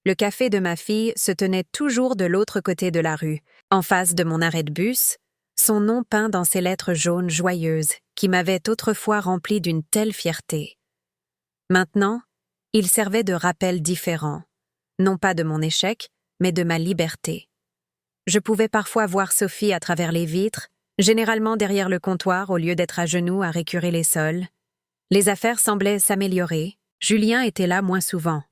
Le café de ma fille se tenait toujours de l'autre côté de la rue, en face de mon arrêt de bus, son nom peint dans ces lettres jaunes joyeuses qui m'avaient autrefois rempli d'une telle fierté. Maintenant, il servait de rappel différent, non pas de mon échec, mais de ma liberté. Je pouvais parfois voir Sophie à travers les vitres, généralement derrière le comptoir au lieu d'être à genoux à récurer les sols. Les affaires semblaient s'améliorer, Julien était là moins souvent.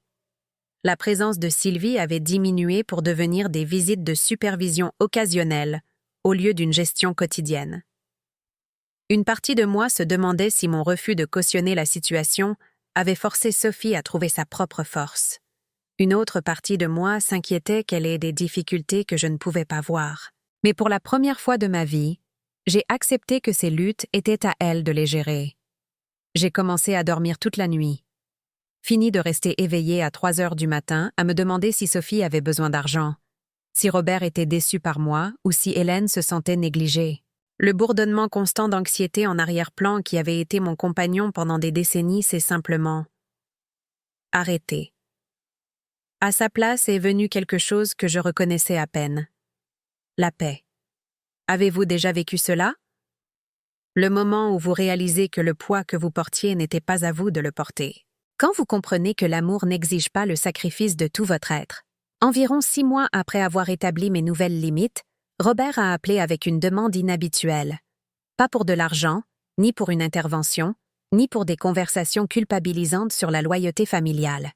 La présence de Sylvie avait diminué pour devenir des visites de supervision occasionnelles, au lieu d'une gestion quotidienne. Une partie de moi se demandait si mon refus de cautionner la situation avait forcé Sophie à trouver sa propre force. Une autre partie de moi s'inquiétait qu'elle ait des difficultés que je ne pouvais pas voir. Mais pour la première fois de ma vie, j'ai accepté que ces luttes étaient à elle de les gérer. J'ai commencé à dormir toute la nuit. Fini de rester éveillée à 3 heures du matin à me demander si Sophie avait besoin d'argent, si Robert était déçu par moi ou si Hélène se sentait négligée. Le bourdonnement constant d'anxiété en arrière-plan qui avait été mon compagnon pendant des décennies s'est simplement arrêté. À sa place est venu quelque chose que je reconnaissais à peine. La paix. Avez-vous déjà vécu cela? Le moment où vous réalisez que le poids que vous portiez n'était pas à vous de le porter. Quand vous comprenez que l'amour n'exige pas le sacrifice de tout votre être. Environ 6 mois après avoir établi mes nouvelles limites, Robert a appelé avec une demande inhabituelle. Pas pour de l'argent, ni pour une intervention, ni pour des conversations culpabilisantes sur la loyauté familiale.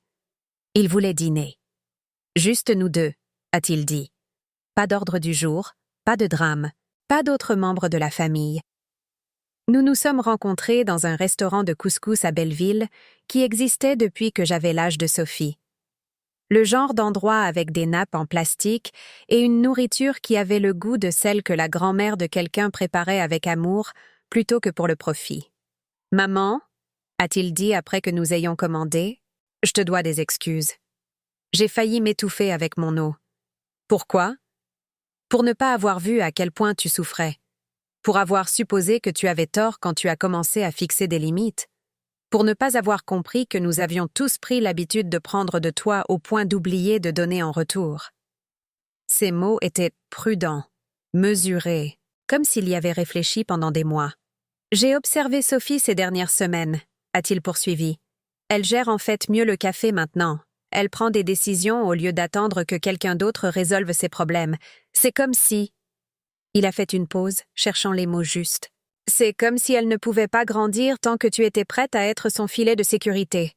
Il voulait dîner. Juste nous deux, a-t-il dit. Pas d'ordre du jour, pas de drame, pas d'autres membres de la famille. Nous nous sommes rencontrés dans un restaurant de couscous à Belleville qui existait depuis que j'avais l'âge de Sophie. Le genre d'endroit avec des nappes en plastique et une nourriture qui avait le goût de celle que la grand-mère de quelqu'un préparait avec amour plutôt que pour le profit. « Maman, a-t-il dit après que nous ayons commandé, je te dois des excuses. J'ai failli m'étouffer avec mon eau. Pourquoi? Pour ne pas avoir vu à quel point tu souffrais. Pour avoir supposé que tu avais tort quand tu as commencé à fixer des limites. Pour ne pas avoir compris que nous avions tous pris l'habitude de prendre de toi au point d'oublier de donner en retour. » Ces mots étaient prudents, mesurés, comme s'il y avait réfléchi pendant des mois. « J'ai observé Sophie ces dernières semaines, a-t-il poursuivi. Elle gère en fait mieux le café maintenant. Elle prend des décisions au lieu d'attendre que quelqu'un d'autre résolve ses problèmes. C'est comme si... Il a fait une pause, cherchant les mots justes. C'est comme si elle ne pouvait pas grandir tant que tu étais prête à être son filet de sécurité.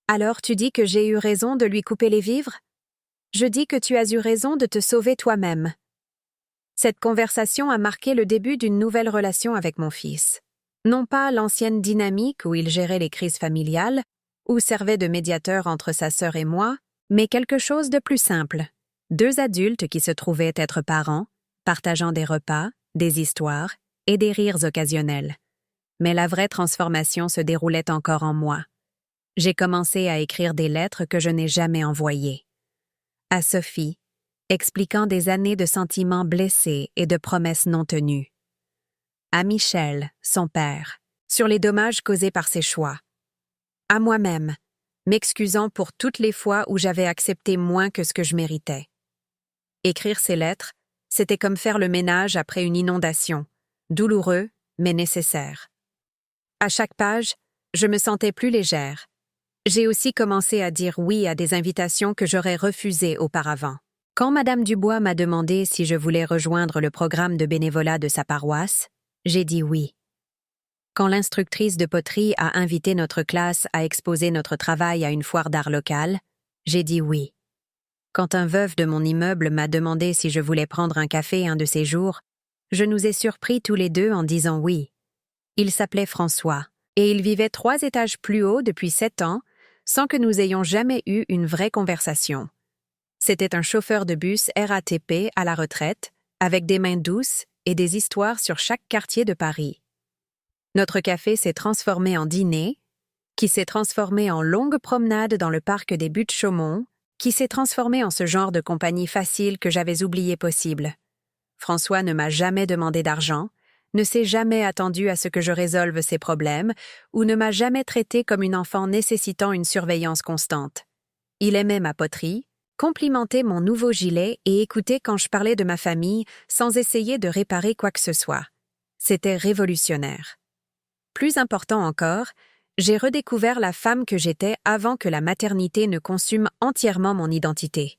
Alors tu dis que j'ai eu raison de lui couper les vivres? Je dis que tu as eu raison de te sauver toi-même. Cette conversation a marqué le début d'une nouvelle relation avec mon fils. Non pas l'ancienne dynamique où il gérait les crises familiales, ou servait de médiateur entre sa sœur et moi, mais quelque chose de plus simple. Deux adultes qui se trouvaient être parents, partageant des repas, des histoires et des rires occasionnels. Mais la vraie transformation se déroulait encore en moi. J'ai commencé à écrire des lettres que je n'ai jamais envoyées. À Sophie, expliquant des années de sentiments blessés et de promesses non tenues. À Michel, son père, sur les dommages causés par ses choix. À moi-même, m'excusant pour toutes les fois où j'avais accepté moins que ce que je méritais. Écrire ces lettres, c'était comme faire le ménage après une inondation, douloureux, mais nécessaire. À chaque page, je me sentais plus légère. J'ai aussi commencé à dire oui à des invitations que j'aurais refusées auparavant. Quand Madame Dubois m'a demandé si je voulais rejoindre le programme de bénévolat de sa paroisse, j'ai dit oui. Quand l'instructrice de poterie a invité notre classe à exposer notre travail à une foire d'art locale, j'ai dit oui. Quand un veuf de mon immeuble m'a demandé si je voulais prendre un café un de ces jours, je nous ai surpris tous les deux en disant oui. Il s'appelait François, et il vivait 3 étages plus haut depuis 7 ans, sans que nous ayons jamais eu une vraie conversation. C'était un chauffeur de bus RATP à la retraite, avec des mains douces et des histoires sur chaque quartier de Paris. Notre café s'est transformé en dîner, qui s'est transformé en longue promenade dans le parc des Buttes-Chaumont, qui s'est transformé en ce genre de compagnie facile que j'avais oublié possible. François ne m'a jamais demandé d'argent, ne s'est jamais attendu à ce que je résolve ses problèmes ou ne m'a jamais traité comme une enfant nécessitant une surveillance constante. Il aimait ma poterie, complimentait mon nouveau gilet et écoutait quand je parlais de ma famille sans essayer de réparer quoi que ce soit. C'était révolutionnaire. Plus important encore, j'ai redécouvert la femme que j'étais avant que la maternité ne consume entièrement mon identité.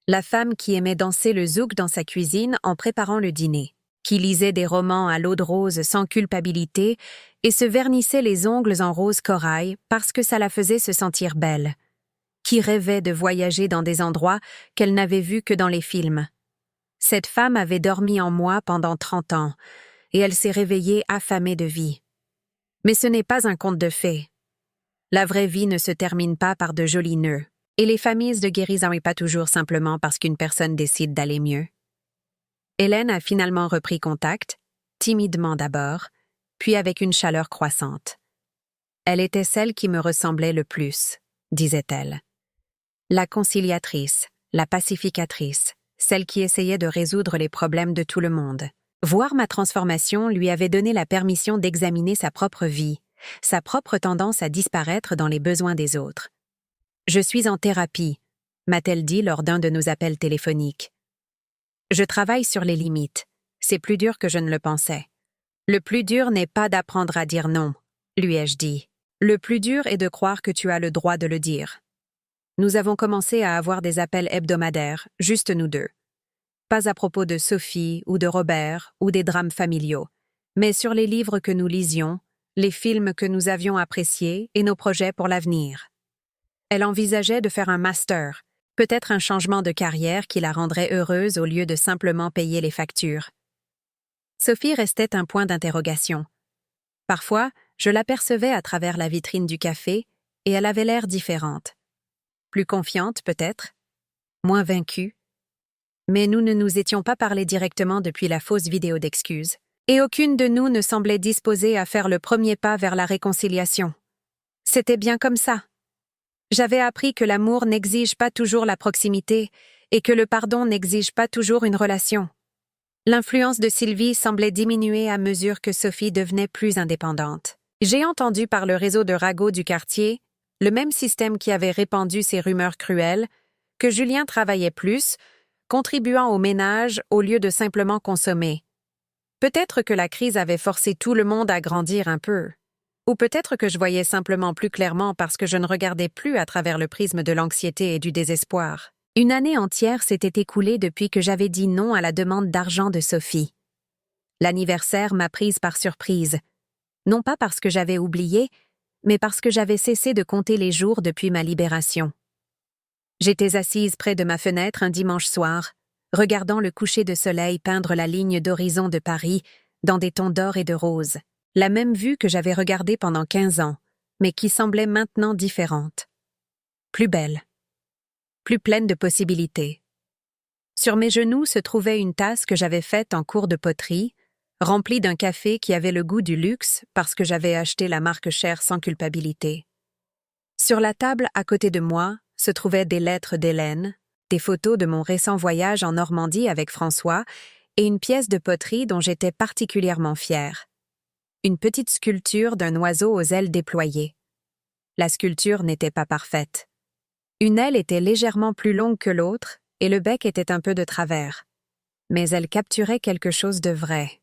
La femme qui aimait danser le zouk dans sa cuisine en préparant le dîner, qui lisait des romans à l'eau de rose sans culpabilité et se vernissait les ongles en rose corail parce que ça la faisait se sentir belle, qui rêvait de voyager dans des endroits qu'elle n'avait vus que dans les films. Cette femme avait dormi en moi pendant 30 ans, et elle s'est réveillée affamée de vie. Mais ce n'est pas un conte de fées. La vraie vie ne se termine pas par de jolis nœuds, et les familles de guérison n'est pas toujours simplement parce qu'une personne décide d'aller mieux. Hélène a finalement repris contact, timidement d'abord, puis avec une chaleur croissante. Elle était celle qui me ressemblait le plus, disait-elle. La conciliatrice, la pacificatrice, celle qui essayait de résoudre les problèmes de tout le monde. Voir ma transformation lui avait donné la permission d'examiner sa propre vie, sa propre tendance à disparaître dans les besoins des autres. « Je suis en thérapie », m'a-t-elle dit lors d'un de nos appels téléphoniques. « Je travaille sur les limites. C'est plus dur que je ne le pensais. Le plus dur n'est pas d'apprendre à dire non, lui ai-je dit. Le plus dur est de croire que tu as le droit de le dire. » Nous avons commencé à avoir des appels hebdomadaires, juste nous deux. Pas à propos de Sophie ou de Robert ou des drames familiaux, mais sur les livres que nous lisions, les films que nous avions appréciés et nos projets pour l'avenir. Elle envisageait de faire un master, peut-être un changement de carrière qui la rendrait heureuse au lieu de simplement payer les factures. Sophie restait un point d'interrogation. Parfois, je l'apercevais à travers la vitrine du café et elle avait l'air différente. Plus confiante peut-être, moins vaincue. Mais nous ne nous étions pas parlé directement depuis la fausse vidéo d'excuses. Et aucune de nous ne semblait disposée à faire le premier pas vers la réconciliation. C'était bien comme ça. J'avais appris que l'amour n'exige pas toujours la proximité et que le pardon n'exige pas toujours une relation. L'influence de Sylvie semblait diminuer à mesure que Sophie devenait plus indépendante. J'ai entendu par le réseau de ragots du quartier, le même système qui avait répandu ces rumeurs cruelles, que Julien travaillait plus, contribuant au ménage au lieu de simplement consommer. Peut-être que la crise avait forcé tout le monde à grandir un peu. Ou peut-être que je voyais simplement plus clairement parce que je ne regardais plus à travers le prisme de l'anxiété et du désespoir. Une année entière s'était écoulée depuis que j'avais dit non à la demande d'argent de Sophie. L'anniversaire m'a prise par surprise, non pas parce que j'avais oublié, mais parce que j'avais cessé de compter les jours depuis ma libération. J'étais assise près de ma fenêtre un dimanche soir, regardant le coucher de soleil peindre la ligne d'horizon de Paris dans des tons d'or et de rose, la même vue que j'avais regardée pendant 15 ans, mais qui semblait maintenant différente. Plus belle. Plus pleine de possibilités. Sur mes genoux se trouvait une tasse que j'avais faite en cours de poterie, remplie d'un café qui avait le goût du luxe parce que j'avais acheté la marque chère sans culpabilité. Sur la table à côté de moi se trouvaient des lettres d'Hélène, des photos de mon récent voyage en Normandie avec François et une pièce de poterie dont j'étais particulièrement fière. Une petite sculpture d'un oiseau aux ailes déployées. La sculpture n'était pas parfaite. Une aile était légèrement plus longue que l'autre et le bec était un peu de travers. Mais elle capturait quelque chose de vrai.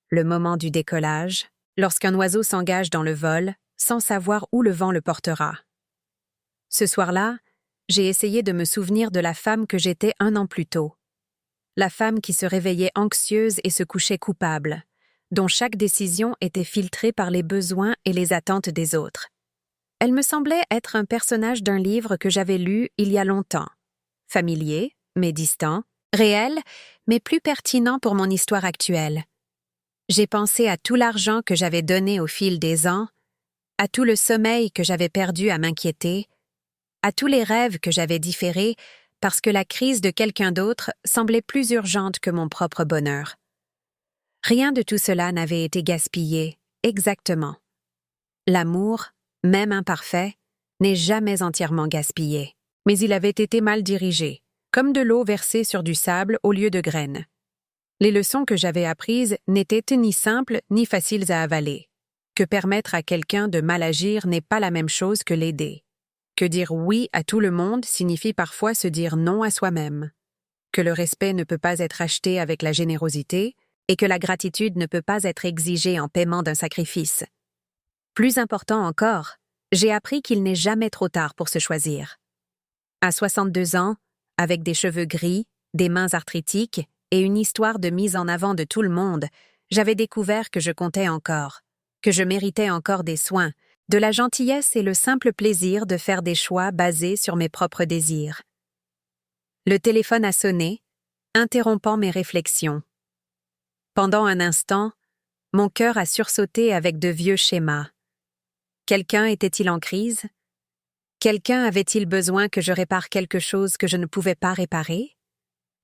Le moment du décollage, lorsqu'un oiseau s'engage dans le vol, sans savoir où le vent le portera. Ce soir-là, j'ai essayé de me souvenir de la femme que j'étais 1 an plus tôt. La femme qui se réveillait anxieuse et se couchait coupable, dont chaque décision était filtrée par les besoins et les attentes des autres. Elle me semblait être un personnage d'un livre que j'avais lu il y a longtemps. Familier, mais distant, réel, mais plus pertinent pour mon histoire actuelle. J'ai pensé à tout l'argent que j'avais donné au fil des ans, à tout le sommeil que j'avais perdu à m'inquiéter, à tous les rêves que j'avais différés parce que la crise de quelqu'un d'autre semblait plus urgente que mon propre bonheur. Rien de tout cela n'avait été gaspillé, exactement. L'amour, même imparfait, n'est jamais entièrement gaspillé. Mais il avait été mal dirigé, comme de l'eau versée sur du sable au lieu de graines. Les leçons que j'avais apprises n'étaient ni simples ni faciles à avaler. Que permettre à quelqu'un de mal agir n'est pas la même chose que l'aider. Que dire oui à tout le monde signifie parfois se dire non à soi-même. Que le respect ne peut pas être acheté avec la générosité et que la gratitude ne peut pas être exigée en paiement d'un sacrifice. Plus important encore, j'ai appris qu'il n'est jamais trop tard pour se choisir. À 62 ans, avec des cheveux gris, des mains arthritiques et une histoire de mise en avant de tout le monde, j'avais découvert que je comptais encore, que je méritais encore des soins, de la gentillesse et le simple plaisir de faire des choix basés sur mes propres désirs. Le téléphone a sonné, interrompant mes réflexions. Pendant un instant, mon cœur a sursauté avec de vieux schémas. Quelqu'un était-il en crise? Quelqu'un avait-il besoin que je répare quelque chose que je ne pouvais pas réparer?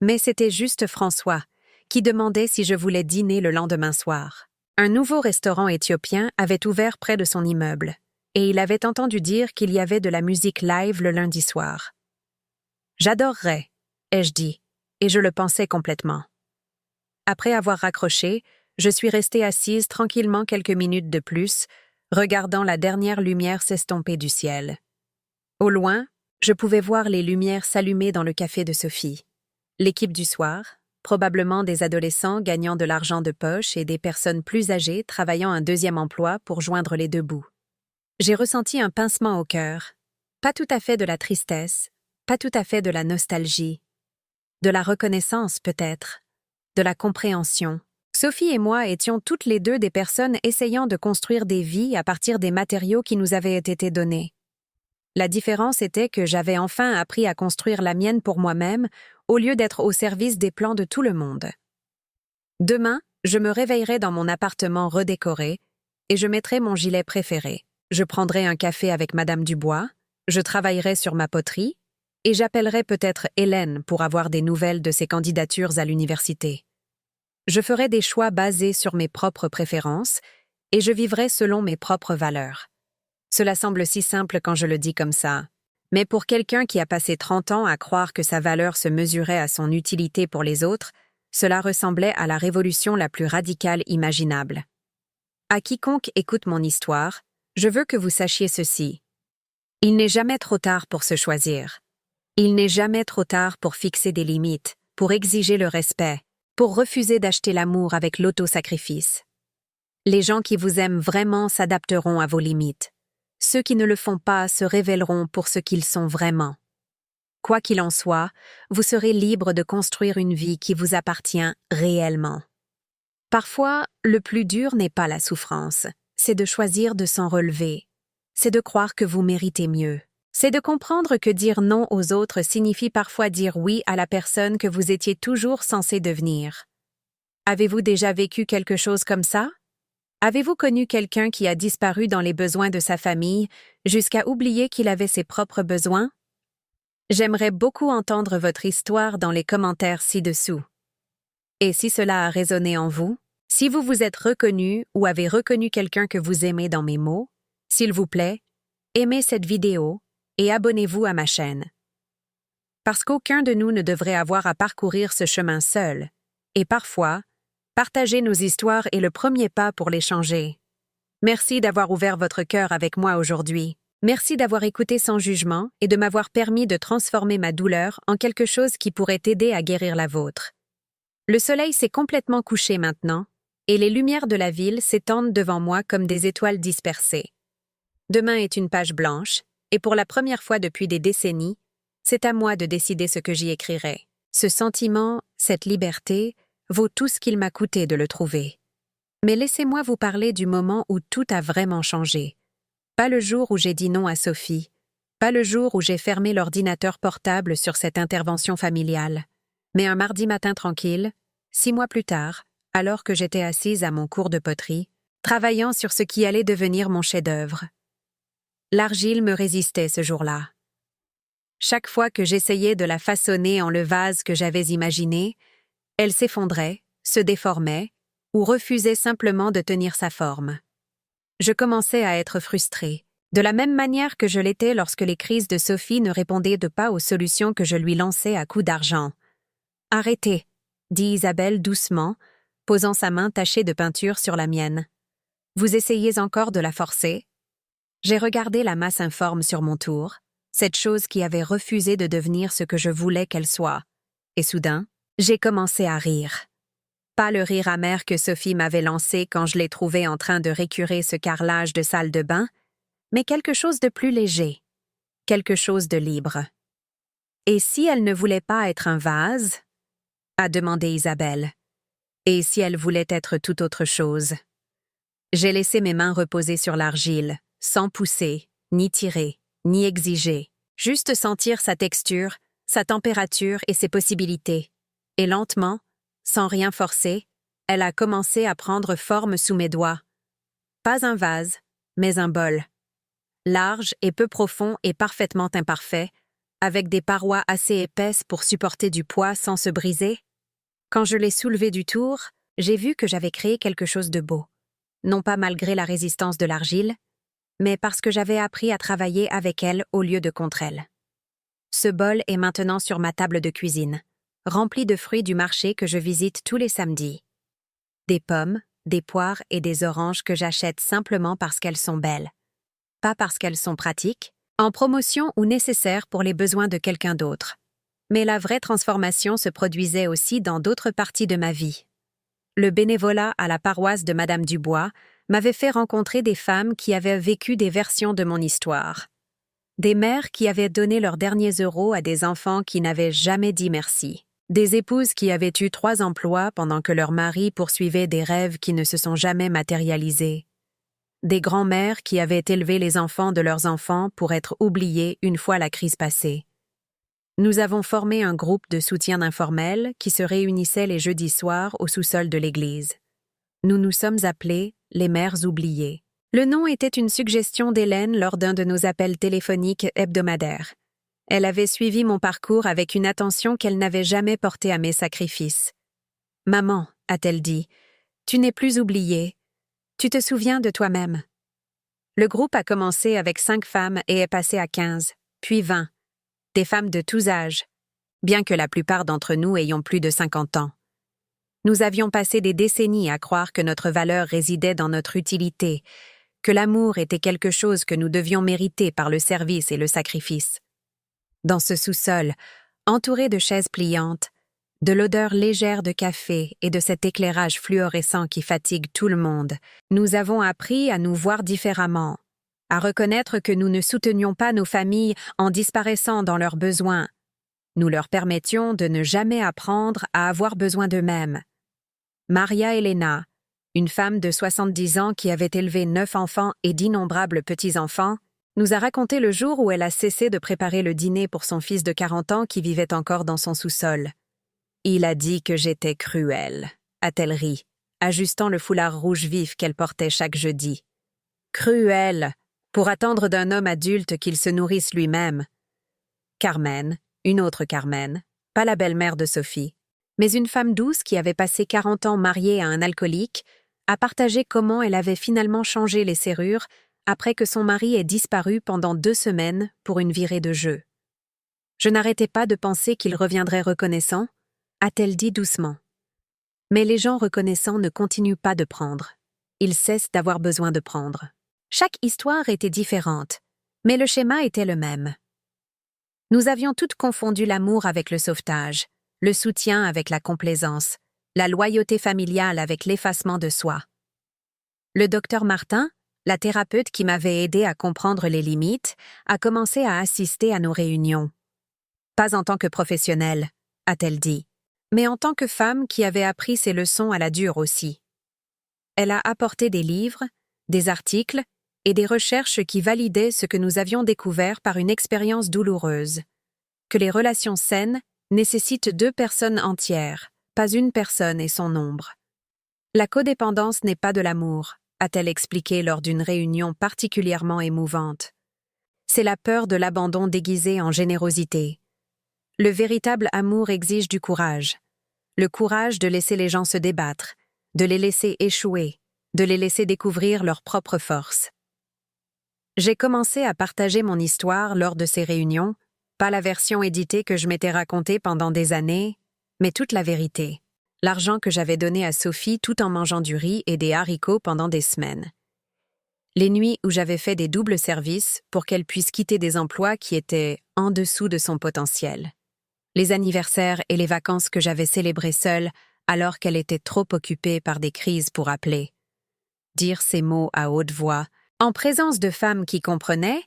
Mais c'était juste François, qui demandait si je voulais dîner le lendemain soir. Un nouveau restaurant éthiopien avait ouvert près de son immeuble, et il avait entendu dire qu'il y avait de la musique live le lundi soir. J'adorerais, ai-je dit, et je le pensais complètement. Après avoir raccroché, je suis restée assise tranquillement quelques minutes de plus, regardant la dernière lumière s'estomper du ciel. Au loin, je pouvais voir les lumières s'allumer dans le café de Sophie. L'équipe du soir, probablement des adolescents gagnant de l'argent de poche et des personnes plus âgées travaillant un deuxième emploi pour joindre les deux bouts. J'ai ressenti un pincement au cœur. Pas tout à fait de la tristesse, pas tout à fait de la nostalgie. De la reconnaissance peut-être, de la compréhension. Sophie et moi étions toutes les deux des personnes essayant de construire des vies à partir des matériaux qui nous avaient été donnés. La différence était que j'avais enfin appris à construire la mienne pour moi-même au lieu d'être au service des plans de tout le monde. Demain, je me réveillerai dans mon appartement redécoré et je mettrai mon gilet préféré. Je prendrai un café avec Madame Dubois, je travaillerai sur ma poterie et j'appellerai peut-être Hélène pour avoir des nouvelles de ses candidatures à l'université. Je ferai des choix basés sur mes propres préférences et je vivrai selon mes propres valeurs. Cela semble si simple quand je le dis comme ça, mais pour quelqu'un qui a passé 30 ans à croire que sa valeur se mesurait à son utilité pour les autres, cela ressemblait à la révolution la plus radicale imaginable. À quiconque écoute mon histoire, je veux que vous sachiez ceci. Il n'est jamais trop tard pour se choisir. Il n'est jamais trop tard pour fixer des limites, pour exiger le respect, pour refuser d'acheter l'amour avec l'autosacrifice. Les gens qui vous aiment vraiment s'adapteront à vos limites. Ceux qui ne le font pas se révéleront pour ce qu'ils sont vraiment. Quoi qu'il en soit, vous serez libre de construire une vie qui vous appartient réellement. Parfois, le plus dur n'est pas la souffrance, c'est de choisir de s'en relever. C'est de croire que vous méritez mieux. C'est de comprendre que dire non aux autres signifie parfois dire oui à la personne que vous étiez toujours censé devenir. Avez-vous déjà vécu quelque chose comme ça? Avez-vous connu quelqu'un qui a disparu dans les besoins de sa famille jusqu'à oublier qu'il avait ses propres besoins? J'aimerais beaucoup entendre votre histoire dans les commentaires ci-dessous. Et si cela a résonné en vous, si vous vous êtes reconnu ou avez reconnu quelqu'un que vous aimez dans mes mots, s'il vous plaît, aimez cette vidéo et abonnez-vous à ma chaîne. Parce qu'aucun de nous ne devrait avoir à parcourir ce chemin seul, et parfois, partager nos histoires est le premier pas pour les changer. Merci d'avoir ouvert votre cœur avec moi aujourd'hui. Merci d'avoir écouté sans jugement et de m'avoir permis de transformer ma douleur en quelque chose qui pourrait t'aider à guérir la vôtre. Le soleil s'est complètement couché maintenant, et les lumières de la ville s'étendent devant moi comme des étoiles dispersées. Demain est une page blanche, et pour la première fois depuis des décennies, c'est à moi de décider ce que j'y écrirai. Ce sentiment, cette liberté, vaut tout ce qu'il m'a coûté de le trouver. Mais laissez-moi vous parler du moment où tout a vraiment changé. Pas le jour où j'ai dit non à Sophie, pas le jour où j'ai fermé l'ordinateur portable sur cette intervention familiale, mais un mardi matin tranquille, 6 mois plus tard, alors que j'étais assise à mon cours de poterie, travaillant sur ce qui allait devenir mon chef-d'œuvre. L'argile me résistait ce jour-là. Chaque fois que j'essayais de la façonner en le vase que j'avais imaginé, elle s'effondrait, se déformait, ou refusait simplement de tenir sa forme. Je commençais à être frustrée, de la même manière que je l'étais lorsque les crises de Sophie ne répondaient pas aux solutions que je lui lançais à coups d'argent. « Arrêtez », dit Isabelle doucement, posant sa main tachée de peinture sur la mienne. « Vous essayez encore de la forcer ?» J'ai regardé la masse informe sur mon tour, cette chose qui avait refusé de devenir ce que je voulais qu'elle soit. Et soudain, j'ai commencé à rire. Pas le rire amer que Sophie m'avait lancé quand je l'ai trouvée en train de récurer ce carrelage de salle de bain, mais quelque chose de plus léger, quelque chose de libre. « Et si elle ne voulait pas être un vase ?» a demandé Isabelle. « Et si elle voulait être tout autre chose ?» J'ai laissé mes mains reposer sur l'argile, sans pousser, ni tirer, ni exiger, juste sentir sa texture, sa température et ses possibilités. Et lentement, sans rien forcer, elle a commencé à prendre forme sous mes doigts. Pas un vase, mais un bol. Large et peu profond et parfaitement imparfait, avec des parois assez épaisses pour supporter du poids sans se briser. Quand je l'ai soulevé du tour, j'ai vu que j'avais créé quelque chose de beau. Non pas malgré la résistance de l'argile, mais parce que j'avais appris à travailler avec elle au lieu de contre elle. Ce bol est maintenant sur ma table de cuisine, rempli de fruits du marché que je visite tous les samedis. Des pommes, des poires et des oranges que j'achète simplement parce qu'elles sont belles. Pas parce qu'elles sont pratiques, en promotion ou nécessaires pour les besoins de quelqu'un d'autre. Mais la vraie transformation se produisait aussi dans d'autres parties de ma vie. Le bénévolat à la paroisse de Madame Dubois m'avait fait rencontrer des femmes qui avaient vécu des versions de mon histoire. Des mères qui avaient donné leurs derniers euros à des enfants qui n'avaient jamais dit merci. Des épouses qui avaient eu 3 emplois pendant que leurs maris poursuivaient des rêves qui ne se sont jamais matérialisés. Des grands-mères qui avaient élevé les enfants de leurs enfants pour être oubliés une fois la crise passée. Nous avons formé un groupe de soutien informel qui se réunissait les jeudis soirs au sous-sol de l'église. Nous nous sommes appelés les mères oubliées. Le nom était une suggestion d'Hélène lors d'un de nos appels téléphoniques hebdomadaires. Elle avait suivi mon parcours avec une attention qu'elle n'avait jamais portée à mes sacrifices. « Maman, a-t-elle dit, tu n'es plus oubliée. Tu te souviens de toi-même. » Le groupe a commencé avec 5 femmes et est passé à 15, puis 20. Des femmes de tous âges, bien que la plupart d'entre nous ayons plus de 50 ans. Nous avions passé des décennies à croire que notre valeur résidait dans notre utilité, que l'amour était quelque chose que nous devions mériter par le service et le sacrifice. Dans ce sous-sol, entouré de chaises pliantes, de l'odeur légère de café et de cet éclairage fluorescent qui fatigue tout le monde, nous avons appris à nous voir différemment, à reconnaître que nous ne soutenions pas nos familles en disparaissant dans leurs besoins. Nous leur permettions de ne jamais apprendre à avoir besoin d'eux-mêmes. Maria Elena, une femme de 70 ans qui avait élevé 9 enfants et d'innombrables petits-enfants, nous a raconté le jour où elle a cessé de préparer le dîner pour son fils de 40 ans qui vivait encore dans son sous-sol. « Il a dit que j'étais cruelle », a-t-elle ri, ajustant le foulard rouge vif qu'elle portait chaque jeudi. « Cruelle, pour attendre d'un homme adulte qu'il se nourrisse lui-même. » Carmen, une autre Carmen, pas la belle-mère de Sophie, mais une femme douce qui avait passé 40 ans mariée à un alcoolique, a partagé comment elle avait finalement changé les serrures après que son mari ait disparu pendant 2 semaines pour une virée de jeu. « Je n'arrêtais pas de penser qu'il reviendrait reconnaissant », a-t-elle dit doucement. Mais les gens reconnaissants ne continuent pas de prendre. Ils cessent d'avoir besoin de prendre. Chaque histoire était différente, mais le schéma était le même. Nous avions toutes confondu l'amour avec le sauvetage, le soutien avec la complaisance, la loyauté familiale avec l'effacement de soi. Le docteur Martin, la thérapeute qui m'avait aidé à comprendre les limites, a commencé à assister à nos réunions. Pas en tant que professionnelle, a-t-elle dit, mais en tant que femme qui avait appris ses leçons à la dure aussi. Elle a apporté des livres, des articles et des recherches qui validaient ce que nous avions découvert par une expérience douloureuse, que les relations saines nécessitent 2 personnes entières, pas une personne et son ombre. La codépendance n'est pas de l'amour, a-t-elle expliqué lors d'une réunion particulièrement émouvante. C'est la peur de l'abandon déguisé en générosité. Le véritable amour exige du courage. Le courage de laisser les gens se débattre, de les laisser échouer, de les laisser découvrir leurs propres forces. J'ai commencé à partager mon histoire lors de ces réunions, pas la version éditée que je m'étais racontée pendant des années, mais toute la vérité. L'argent que j'avais donné à Sophie tout en mangeant du riz et des haricots pendant des semaines. Les nuits où j'avais fait des doubles services pour qu'elle puisse quitter des emplois qui étaient en dessous de son potentiel. Les anniversaires et les vacances que j'avais célébrées seule alors qu'elle était trop occupée par des crises pour appeler. Dire ces mots à haute voix, en présence de femmes qui comprenaient,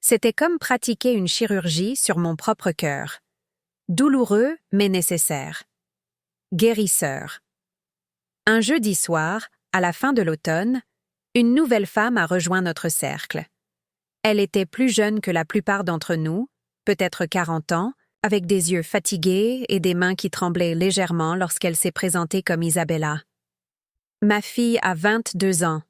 c'était comme pratiquer une chirurgie sur mon propre cœur. Douloureux, mais nécessaire. Guérisseur. Un jeudi soir, à la fin de l'automne, une nouvelle femme a rejoint notre cercle. Elle était plus jeune que la plupart d'entre nous, peut-être 40 ans, avec des yeux fatigués et des mains qui tremblaient légèrement lorsqu'elle s'est présentée comme Isabella. « Ma fille a 22 ans,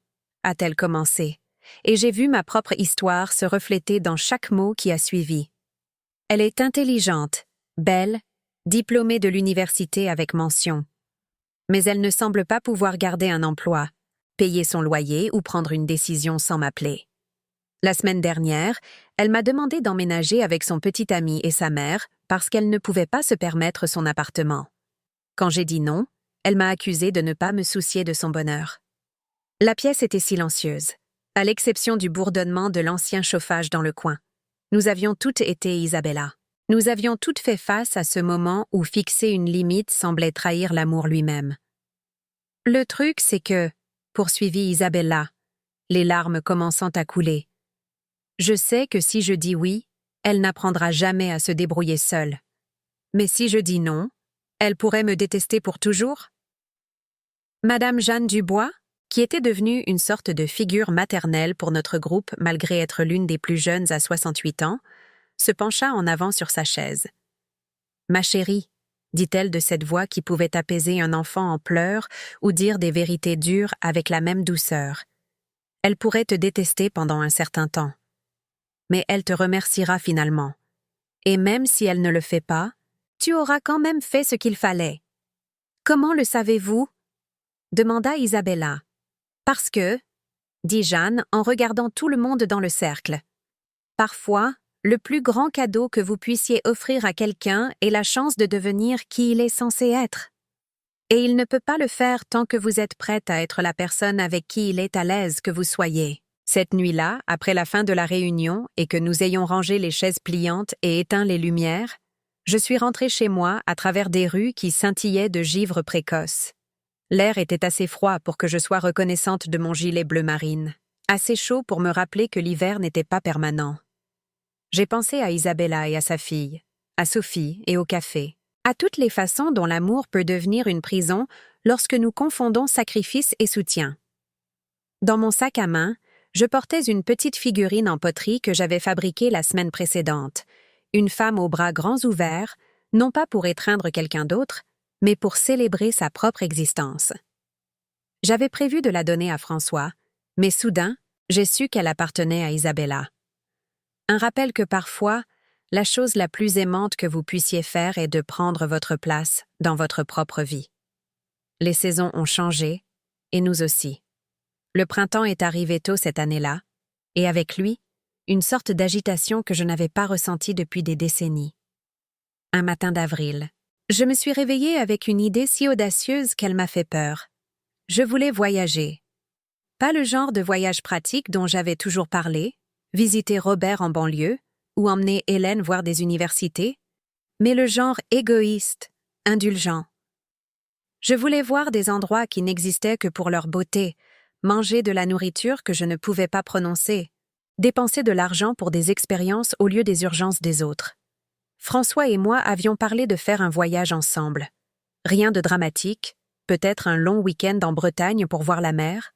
a-t-elle commencé, et j'ai vu ma propre histoire se refléter dans chaque mot qui a suivi. Elle est intelligente, belle, diplômée de l'université avec mention. Mais elle ne semble pas pouvoir garder un emploi, payer son loyer ou prendre une décision sans m'appeler. La semaine dernière, elle m'a demandé d'emménager avec son petit ami et sa mère parce qu'elle ne pouvait pas se permettre son appartement. Quand j'ai dit non, elle m'a accusée de ne pas me soucier de son bonheur. La pièce était silencieuse, à l'exception du bourdonnement de l'ancien chauffage dans le coin. Nous avions toutes été Isabella. Nous avions toutes fait face à ce moment où fixer une limite semblait trahir l'amour lui-même. Le truc, c'est que, poursuivit Isabella, les larmes commençant à couler, je sais que si je dis oui, elle n'apprendra jamais à se débrouiller seule. Mais si je dis non, elle pourrait me détester pour toujours? Madame Jeanne Dubois, qui était devenue une sorte de figure maternelle pour notre groupe malgré être l'une des plus jeunes à 68 ans, se pencha en avant sur sa chaise. « Ma chérie, dit-elle de cette voix qui pouvait apaiser un enfant en pleurs ou dire des vérités dures avec la même douceur. Elle pourrait te détester pendant un certain temps. Mais elle te remerciera finalement. Et même si elle ne le fait pas, tu auras quand même fait ce qu'il fallait. »« Comment le savez-vous » demanda Isabella. « Parce que, » dit Jeanne en regardant tout le monde dans le cercle. « Parfois, le plus grand cadeau que vous puissiez offrir à quelqu'un est la chance de devenir qui il est censé être. Et il ne peut pas le faire tant que vous êtes prête à être la personne avec qui il est à l'aise que vous soyez. » Cette nuit-là, après la fin de la réunion et que nous ayons rangé les chaises pliantes et éteint les lumières, Je suis rentrée chez moi à travers des rues qui scintillaient de givre précoce. L'air était assez froid pour que je sois reconnaissante de mon gilet bleu marine, assez chaud pour me rappeler que l'hiver n'était pas permanent. J'ai pensé à Isabella et à sa fille, à Sophie et au café, à toutes les façons dont l'amour peut devenir une prison lorsque nous confondons sacrifice et soutien. Dans mon sac à main, je portais une petite figurine en poterie que j'avais fabriquée la semaine précédente, une femme aux bras grands ouverts, non pas pour étreindre quelqu'un d'autre, mais pour célébrer sa propre existence. J'avais prévu de la donner à François, mais soudain, j'ai su qu'elle appartenait à Isabella. Un rappel que parfois, la chose la plus aimante que vous puissiez faire est de prendre votre place dans votre propre vie. Les saisons ont changé, et nous aussi. Le printemps est arrivé tôt cette année-là, et avec lui, une sorte d'agitation que je n'avais pas ressentie depuis des décennies. Un matin d'avril, je me suis réveillée avec une idée si audacieuse qu'elle m'a fait peur. Je voulais voyager. Pas le genre de voyage pratique dont j'avais toujours parlé, visiter Robert en banlieue, ou emmener Hélène voir des universités, mais le genre égoïste, indulgent. Je voulais voir des endroits qui n'existaient que pour leur beauté, manger de la nourriture que je ne pouvais pas prononcer, dépenser de l'argent pour des expériences au lieu des urgences des autres. François et moi avions parlé de faire un voyage ensemble. Rien de dramatique, peut-être un long week-end en Bretagne pour voir la mer.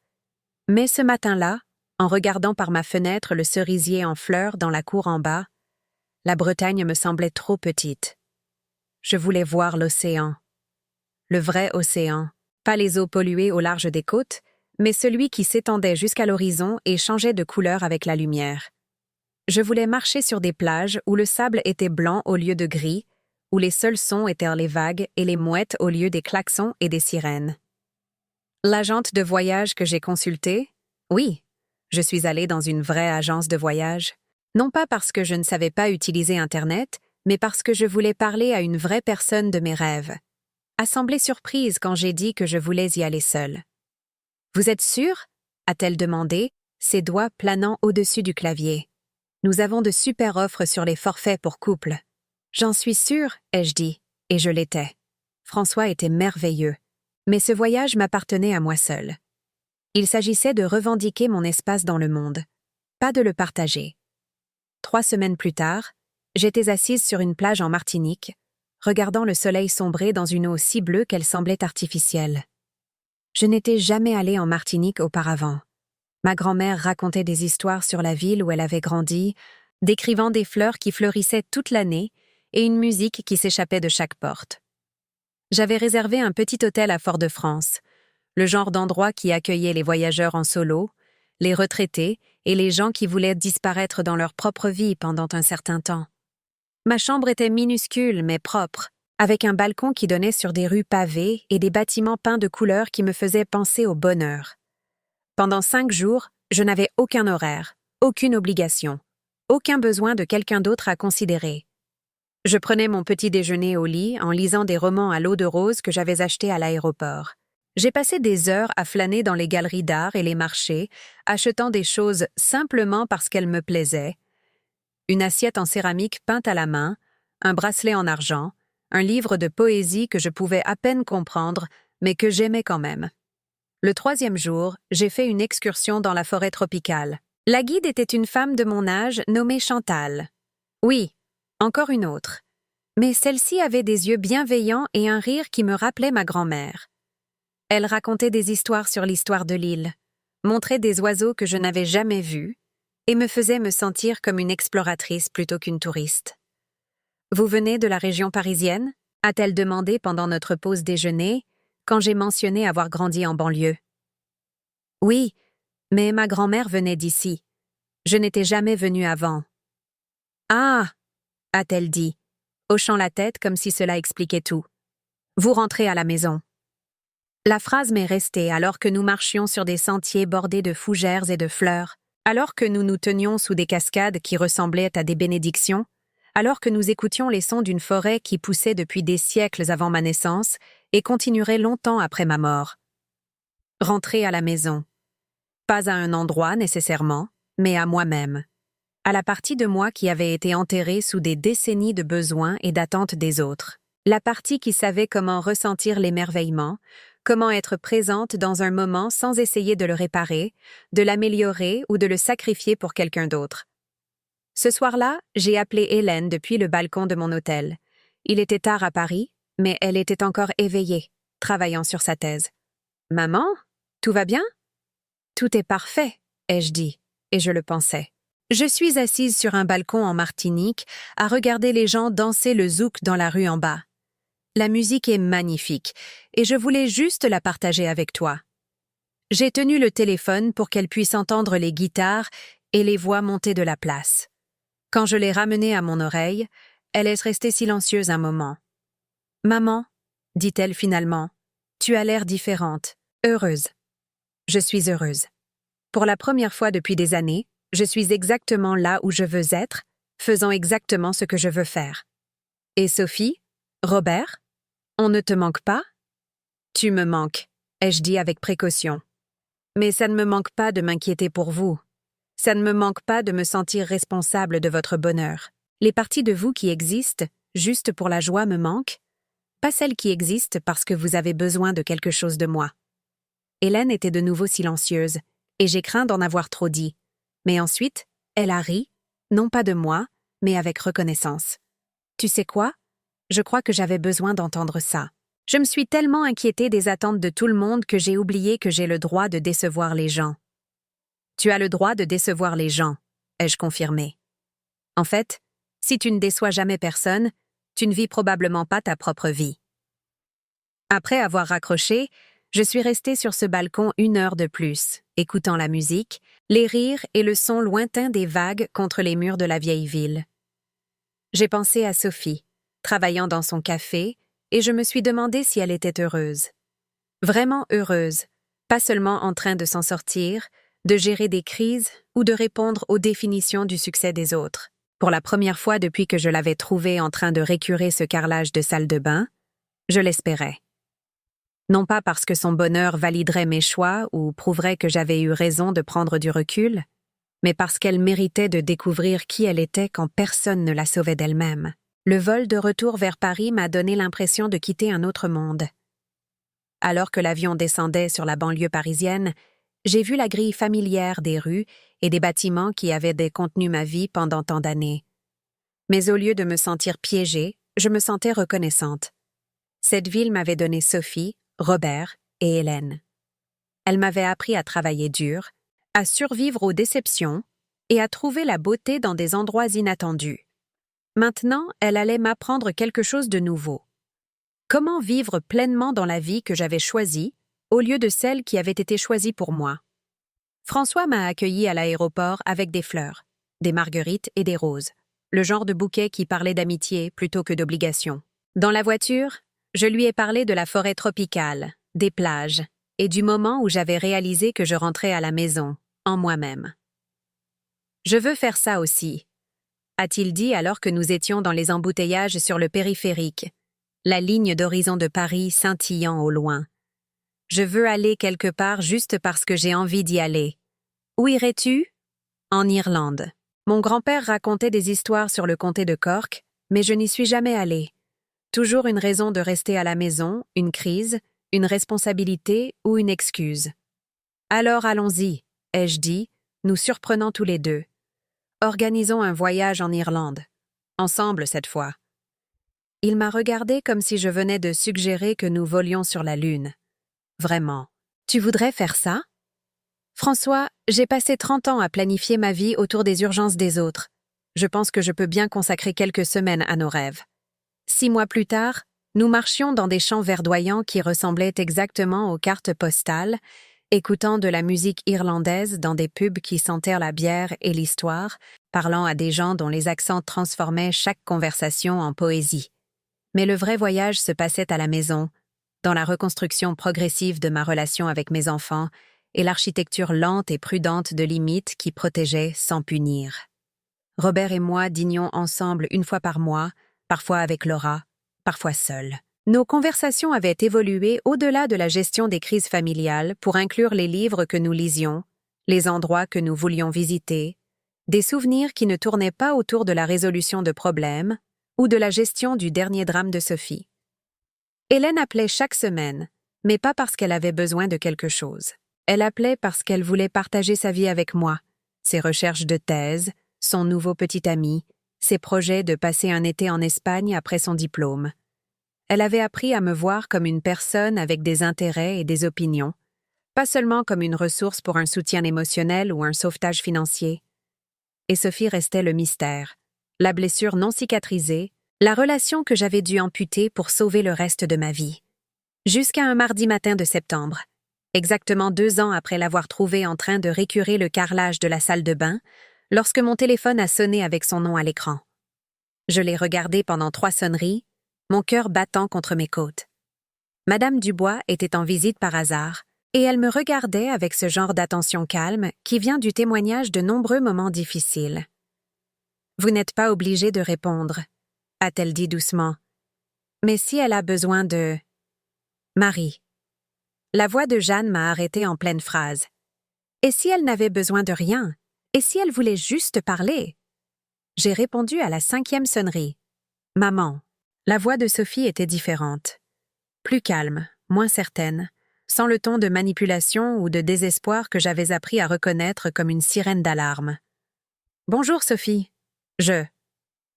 Mais ce matin-là, en regardant par ma fenêtre le cerisier en fleurs dans la cour en bas, la Bretagne me semblait trop petite. Je voulais voir l'océan. Le vrai océan, pas les eaux polluées au large des côtes, mais celui qui s'étendait jusqu'à l'horizon et changeait de couleur avec la lumière. Je voulais marcher sur des plages où le sable était blanc au lieu de gris, où les seuls sons étaient les vagues et les mouettes au lieu des klaxons et des sirènes. L'agente de voyage que j'ai consultée? Oui, je suis allée dans une vraie agence de voyage. Non pas parce que je ne savais pas utiliser Internet, mais parce que je voulais parler à une vraie personne de mes rêves. A semblé surprise quand j'ai dit que je voulais y aller seule. « Vous êtes sûre ?» a-t-elle demandé, ses doigts planant au-dessus du clavier. « Nous avons de super offres sur les forfaits pour couple. »« J'en suis sûre, » ai-je dit, et je l'étais. François était merveilleux, mais ce voyage m'appartenait à moi seule. Il s'agissait de revendiquer mon espace dans le monde, pas de le partager. 3 semaines plus tard, j'étais assise sur une plage en Martinique, regardant le soleil sombrer dans une eau si bleue qu'elle semblait artificielle. Je n'étais jamais allée en Martinique auparavant. Ma grand-mère racontait des histoires sur la ville où elle avait grandi, décrivant des fleurs qui fleurissaient toute l'année et une musique qui s'échappait de chaque porte. J'avais réservé un petit hôtel à Fort-de-France, le genre d'endroit qui accueillait les voyageurs en solo, les retraités et les gens qui voulaient disparaître dans leur propre vie pendant un certain temps. Ma chambre était minuscule mais propre, avec un balcon qui donnait sur des rues pavées et des bâtiments peints de couleurs qui me faisaient penser au bonheur. Pendant 5 jours, je n'avais aucun horaire, aucune obligation, aucun besoin de quelqu'un d'autre à considérer. Je prenais mon petit déjeuner au lit en lisant des romans à l'eau de rose que j'avais achetés à l'aéroport. J'ai passé des heures à flâner dans les galeries d'art et les marchés, achetant des choses simplement parce qu'elles me plaisaient. Une assiette en céramique peinte à la main, un bracelet en argent, un livre de poésie que je pouvais à peine comprendre, mais que j'aimais quand même. Le 3e jour, j'ai fait une excursion dans la forêt tropicale. La guide était une femme de mon âge nommée Chantal. Oui, encore une autre. Mais celle-ci avait des yeux bienveillants et un rire qui me rappelait ma grand-mère. Elle racontait des histoires sur l'histoire de l'île, montrait des oiseaux que je n'avais jamais vus, et me faisait me sentir comme une exploratrice plutôt qu'une touriste. « Vous venez de la région parisienne ?» a-t-elle demandé pendant notre pause déjeuner, quand j'ai mentionné avoir grandi en banlieue. « Oui, mais ma grand-mère venait d'ici. Je n'étais jamais venue avant. »« Ah !» a-t-elle dit, hochant la tête comme si cela expliquait tout. « Vous rentrez à la maison. » La phrase m'est restée alors que nous marchions sur des sentiers bordés de fougères et de fleurs, alors que nous nous tenions sous des cascades qui ressemblaient à des bénédictions, alors que nous écoutions les sons d'une forêt qui poussait depuis des siècles avant ma naissance et continuerait longtemps après ma mort. Rentrer à la maison. Pas à un endroit nécessairement, mais à moi-même. à la partie de moi qui avait été enterrée sous des décennies de besoins et d'attentes des autres. La partie qui savait comment ressentir l'émerveillement, comment être présente dans un moment sans essayer de le réparer, de l'améliorer ou de le sacrifier pour quelqu'un d'autre. Ce soir-là, j'ai appelé Hélène depuis le balcon de mon hôtel. Il était tard à Paris, mais elle était encore éveillée, travaillant sur sa thèse. « Maman, tout va bien? » « Tout est parfait, » ai-je dit, et je le pensais. Je suis assise sur un balcon en Martinique, à regarder les gens danser le zouk dans la rue en bas. La musique est magnifique, et je voulais juste la partager avec toi. J'ai tenu le téléphone pour qu'elle puisse entendre les guitares et les voix monter de la place. Quand je l'ai ramenée à mon oreille, elle est restée silencieuse un moment. « Maman, » dit-elle finalement, « tu as l'air différente, heureuse. » Je suis heureuse. Pour la première fois depuis des années, je suis exactement là où je veux être, faisant exactement ce que je veux faire. Et Sophie? Robert? On ne te manque pas? Tu me manques, ai-je dit avec précaution. Mais ça ne me manque pas de m'inquiéter pour vous. Ça ne me manque pas de me sentir responsable de votre bonheur. Les parties de vous qui existent, juste pour la joie, me manquent, pas celles qui existent parce que vous avez besoin de quelque chose de moi. Hélène était de nouveau silencieuse, et j'ai craint d'en avoir trop dit. Mais ensuite, elle a ri, non pas de moi, mais avec reconnaissance. Tu sais quoi? Je crois que j'avais besoin d'entendre ça. Je me suis tellement inquiétée des attentes de tout le monde que j'ai oublié que j'ai le droit de décevoir les gens. Tu as le droit de décevoir les gens, ai-je confirmé. En fait, si tu ne déçois jamais personne, tu ne vis probablement pas ta propre vie. Après avoir raccroché, je suis restée sur ce balcon 1 heure de plus, écoutant la musique, les rires et le son lointain des vagues contre les murs de la vieille ville. J'ai pensé à Sophie, travaillant dans son café, et je me suis demandé si elle était heureuse. Vraiment heureuse, pas seulement en train de s'en sortir, de gérer des crises ou de répondre aux définitions du succès des autres. Pour la première fois depuis que je l'avais trouvée en train de récurer ce carrelage de salle de bain, je l'espérais. Non pas parce que son bonheur validerait mes choix ou prouverait que j'avais eu raison de prendre du recul, mais parce qu'elle méritait de découvrir qui elle était quand personne ne la sauvait d'elle-même. Le vol de retour vers Paris m'a donné l'impression de quitter un autre monde. Alors que l'avion descendait sur la banlieue parisienne, j'ai vu la grille familière des rues et des bâtiments qui avaient décontenu ma vie pendant tant d'années. Mais au lieu de me sentir piégée, je me sentais reconnaissante. Cette ville m'avait donné Sophie, Robert et Hélène. Elle m'avait appris à travailler dur, à survivre aux déceptions et à trouver la beauté dans des endroits inattendus. Maintenant, elle allait m'apprendre quelque chose de nouveau. Comment vivre pleinement dans la vie que j'avais choisie, au lieu de celle qui avait été choisie pour moi. François m'a accueillie à l'aéroport avec des fleurs, des marguerites et des roses, le genre de bouquet qui parlait d'amitié plutôt que d'obligation. Dans la voiture, je lui ai parlé de la forêt tropicale, des plages, et du moment où j'avais réalisé que je rentrais à la maison, en moi-même. « Je veux faire ça aussi », a-t-il dit alors que nous étions dans les embouteillages sur le périphérique, la ligne d'horizon de Paris scintillant au loin. « Je veux aller quelque part juste parce que j'ai envie d'y aller. Où irais-tu? » En Irlande. Mon grand-père racontait des histoires sur le comté de Cork, mais je n'y suis jamais allée. Toujours une raison de rester à la maison, une crise, une responsabilité ou une excuse. « Alors allons-y, » ai-je dit, nous surprenant tous les deux. Organisons un voyage en Irlande. Ensemble cette fois. Il m'a regardé comme si je venais de suggérer que nous volions sur la Lune. Vraiment. Tu voudrais faire ça? François, j'ai passé 30 ans à planifier ma vie autour des urgences des autres. Je pense que je peux bien consacrer quelques semaines à nos rêves. 6 mois plus tard, nous marchions dans des champs verdoyants qui ressemblaient exactement aux cartes postales, écoutant de la musique irlandaise dans des pubs qui sentaient la bière et l'histoire, parlant à des gens dont les accents transformaient chaque conversation en poésie. Mais le vrai voyage se passait à la maison, dans la reconstruction progressive de ma relation avec mes enfants et l'architecture lente et prudente de limites qui protégeaient sans punir. Robert et moi dînions ensemble 1 fois par mois, parfois avec Laura, parfois seuls. Nos conversations avaient évolué au-delà de la gestion des crises familiales pour inclure les livres que nous lisions, les endroits que nous voulions visiter, Des souvenirs qui ne tournaient pas autour de la résolution de problèmes ou de la gestion du dernier drame de Sophie. Hélène appelait chaque semaine, mais pas parce qu'elle avait besoin de quelque chose. Elle appelait parce qu'elle voulait partager sa vie avec moi, ses recherches de thèse, son nouveau petit ami, ses projets de passer un été en Espagne après son diplôme. Elle avait appris à me voir comme une personne avec des intérêts et des opinions, pas seulement comme une ressource pour un soutien émotionnel ou un sauvetage financier. Et Sophie restait le mystère, la blessure non cicatrisée, la relation que j'avais dû amputer pour sauver le reste de ma vie. Jusqu'à un mardi matin de septembre, exactement 2 ans après l'avoir trouvée en train de récurer le carrelage de la salle de bain, lorsque mon téléphone a sonné avec son nom à l'écran. Je l'ai regardé pendant 3 sonneries, mon cœur battant contre mes côtes. Madame Dubois était en visite par hasard, et elle me regardait avec ce genre d'attention calme qui vient du témoignage de nombreux moments difficiles. « Vous n'êtes pas obligé de répondre », a-t-elle dit doucement. « Mais si elle a besoin de... » Marie. La voix de Jeanne m'a arrêtée en pleine phrase. Et si elle n'avait besoin de rien? Et si elle voulait juste parler? J'ai répondu à la 5e sonnerie. « Maman. » La voix de Sophie était différente. Plus calme, moins certaine, sans le ton de manipulation ou de désespoir que j'avais appris à reconnaître comme une sirène d'alarme. « Bonjour Sophie. »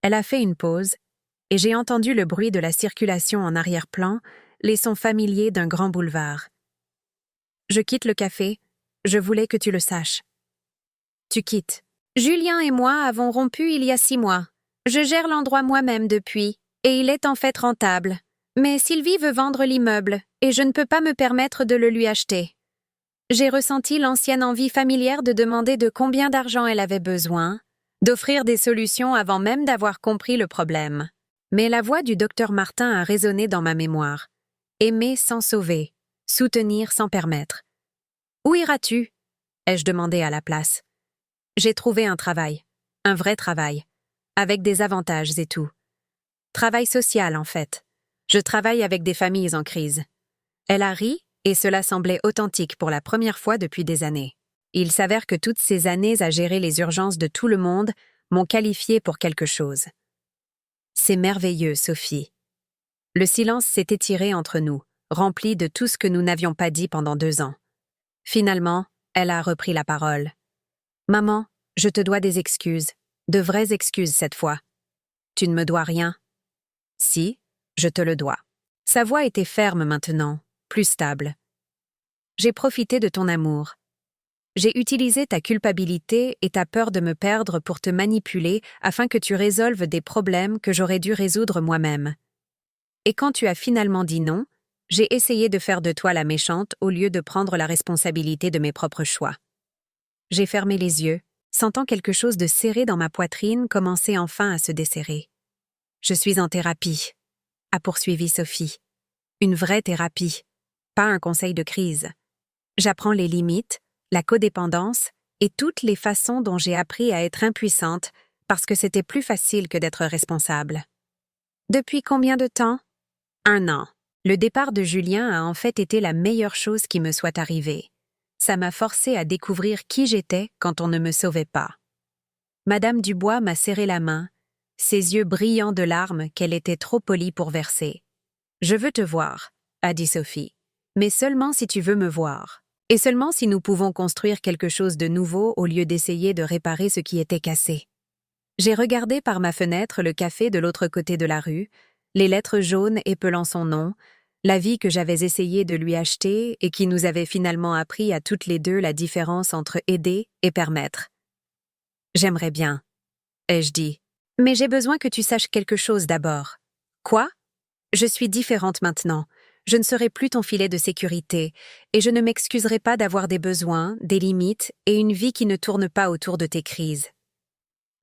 Elle a fait une pause, et j'ai entendu le bruit de la circulation en arrière-plan, les sons familiers d'un grand boulevard. « Je quitte le café. Je voulais que tu le saches. »« Tu quittes. » Julien et moi avons rompu il y a 6 mois. Je gère l'endroit moi-même depuis, et il est en fait rentable. Mais Sylvie veut vendre l'immeuble, et je ne peux pas me permettre de le lui acheter. J'ai ressenti l'ancienne envie familière de demander de combien d'argent elle avait besoin, d'offrir des solutions avant même d'avoir compris le problème. Mais la voix du docteur Martin a résonné dans ma mémoire. Aimer sans sauver, soutenir sans permettre. « Où iras-tu » ai-je demandé à la place. J'ai trouvé un travail, un vrai travail, avec des avantages et tout. Travail social, en fait. Je travaille avec des familles en crise. Elle a ri, et cela semblait authentique pour la première fois depuis des années. Il s'avère que toutes ces années à gérer les urgences de tout le monde m'ont qualifiée pour quelque chose. C'est merveilleux, Sophie. Le silence s'est étiré entre nous, rempli de tout ce que nous n'avions pas dit pendant 2 ans. Finalement, elle a repris la parole. « Maman, je te dois des excuses, de vraies excuses cette fois. Tu ne me dois rien. » « Si, je te le dois. » Sa voix était ferme maintenant, plus stable. « J'ai profité de ton amour. J'ai utilisé ta culpabilité et ta peur de me perdre pour te manipuler afin que tu résolves des problèmes que j'aurais dû résoudre moi-même. Et quand tu as finalement dit non, j'ai essayé de faire de toi la méchante au lieu de prendre la responsabilité de mes propres choix. J'ai fermé les yeux, sentant quelque chose de serré dans ma poitrine commencer enfin à se desserrer. Je suis en thérapie, a poursuivi Sophie. Une vraie thérapie, pas un conseil de crise. J'apprends les limites, la codépendance et toutes les façons dont j'ai appris à être impuissante parce que c'était plus facile que d'être responsable. Depuis combien de temps? 1 an. Le départ de Julien a en fait été la meilleure chose qui me soit arrivée. Ça m'a forcée à découvrir qui j'étais quand on ne me sauvait pas. Madame Dubois m'a serré la main, ses yeux brillants de larmes qu'elle était trop polie pour verser. « Je veux te voir, » a dit Sophie, « mais seulement si tu veux me voir. Et seulement si nous pouvons construire quelque chose de nouveau au lieu d'essayer de réparer ce qui était cassé. » J'ai regardé par ma fenêtre le café de l'autre côté de la rue, les lettres jaunes épelant son nom, la vie que j'avais essayé de lui acheter et qui nous avait finalement appris à toutes les deux la différence entre aider et permettre. « J'aimerais bien, » ai-je dit. « Mais j'ai besoin que tu saches quelque chose d'abord. »« Quoi ? » ?»« Je suis différente maintenant. Je ne serai plus ton filet de sécurité, et je ne m'excuserai pas d'avoir des besoins, des limites et une vie qui ne tourne pas autour de tes crises. »«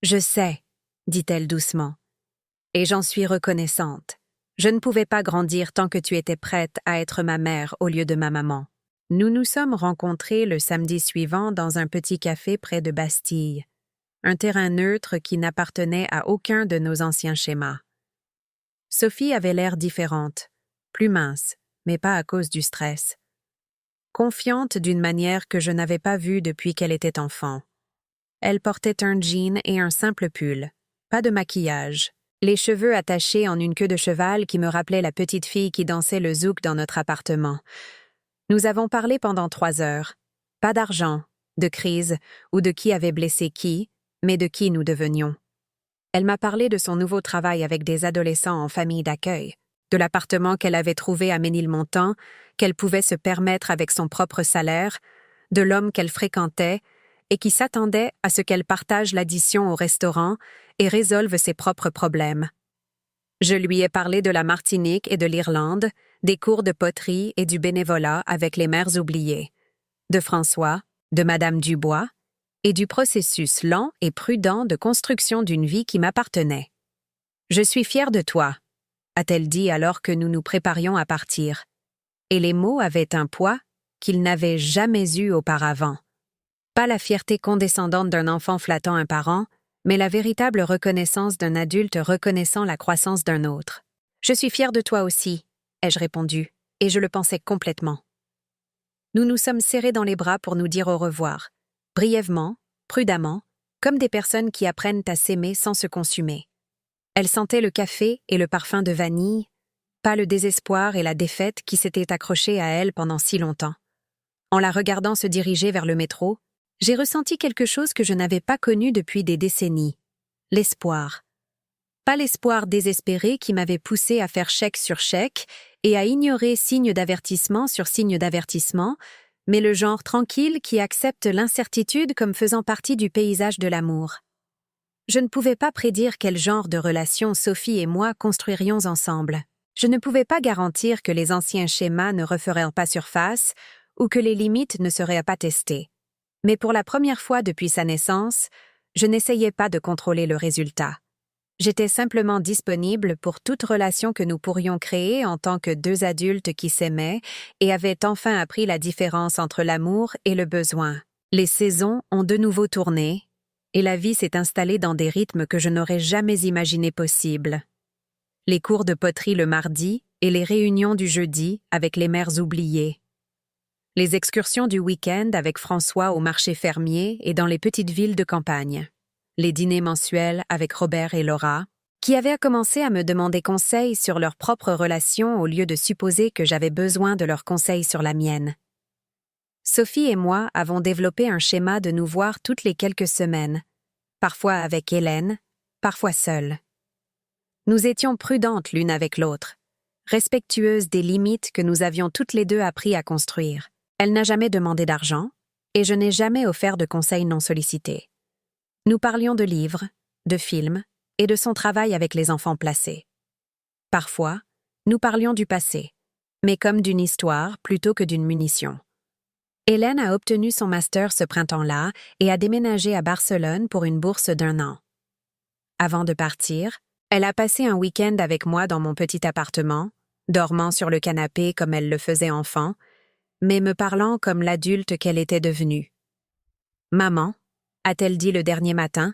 Je sais, » dit-elle doucement. « Et j'en suis reconnaissante. Je ne pouvais pas grandir tant que tu étais prête à être ma mère au lieu de ma maman. » Nous nous sommes rencontrés le samedi suivant dans un petit café près de Bastille, un terrain neutre qui n'appartenait à aucun de nos anciens schémas. Sophie avait l'air différente, plus mince, mais pas à cause du stress. Confiante d'une manière que je n'avais pas vue depuis qu'elle était enfant. elle portait un jean et un simple pull. Pas de maquillage. Les cheveux attachés en une queue de cheval qui me rappelait la petite fille qui dansait le zouk dans notre appartement. Nous avons parlé pendant 3 heures. Pas d'argent, de crise ou de qui avait blessé qui, mais de qui nous devenions. Elle m'a parlé de son nouveau travail avec des adolescents en famille d'accueil, de l'appartement qu'elle avait trouvé à Ménilmontant, qu'elle pouvait se permettre avec son propre salaire, de l'homme qu'elle fréquentait et qui s'attendait à ce qu'elle partage l'addition au restaurant et résolve ses propres problèmes. Je lui ai parlé de la Martinique et de l'Irlande, des cours de poterie et du bénévolat avec les mères oubliées, de François, de Madame Dubois, et du processus lent et prudent de construction d'une vie qui m'appartenait. « Je suis fière de toi », a-t-elle dit alors que nous nous préparions à partir. Et les mots avaient un poids qu'ils n'avaient jamais eu auparavant. Pas la fierté condescendante d'un enfant flattant un parent, mais la véritable reconnaissance d'un adulte reconnaissant la croissance d'un autre. « Je suis fière de toi aussi », ai-je répondu, et je le pensais complètement. Nous nous sommes serrés dans les bras pour nous dire au revoir, brièvement, prudemment, comme des personnes qui apprennent à s'aimer sans se consumer. Elle sentait le café et le parfum de vanille, pas le désespoir et la défaite qui s'étaient accrochés à elle pendant si longtemps. En la regardant se diriger vers le métro, j'ai ressenti quelque chose que je n'avais pas connu depuis des décennies. L'espoir. Pas l'espoir désespéré qui m'avait poussé à faire chèque sur chèque et à ignorer signe d'avertissement sur signe d'avertissement, mais le genre tranquille qui accepte l'incertitude comme faisant partie du paysage de l'amour. Je ne pouvais pas prédire quel genre de relation Sophie et moi construirions ensemble. Je ne pouvais pas garantir que les anciens schémas ne referaient pas surface ou que les limites ne seraient pas testées. Mais pour la première fois depuis sa naissance, je n'essayais pas de contrôler le résultat. J'étais simplement disponible pour toute relation que nous pourrions créer en tant que 2 adultes qui s'aimaient et avaient enfin appris la différence entre l'amour et le besoin. Les saisons ont de nouveau tourné, et la vie s'est installée dans des rythmes que je n'aurais jamais imaginé possibles. Les cours de poterie le mardi et les réunions du jeudi avec les mères oubliées. Les excursions du week-end avec François au marché fermier et dans les petites villes de campagne. Les dîners mensuels avec Robert et Laura, qui avaient commencé à me demander conseil sur leur propre relation au lieu de supposer que j'avais besoin de leurs conseils sur la mienne. Sophie et moi avons développé un schéma de nous voir toutes les quelques semaines, parfois avec Hélène, parfois seule. Nous étions prudentes l'une avec l'autre, respectueuses des limites que nous avions toutes les deux appris à construire. Elle n'a jamais demandé d'argent, et je n'ai jamais offert de conseils non sollicités. Nous parlions de livres, de films et de son travail avec les enfants placés. Parfois, nous parlions du passé, mais comme d'une histoire plutôt que d'une munition. Hélène a obtenu son master ce printemps-là et a déménagé à Barcelone pour une bourse d'1 an. Avant de partir, elle a passé un week-end avec moi dans mon petit appartement, dormant sur le canapé comme elle le faisait enfant, mais me parlant comme l'adulte qu'elle était devenue. « Maman », a-t-elle dit le dernier matin,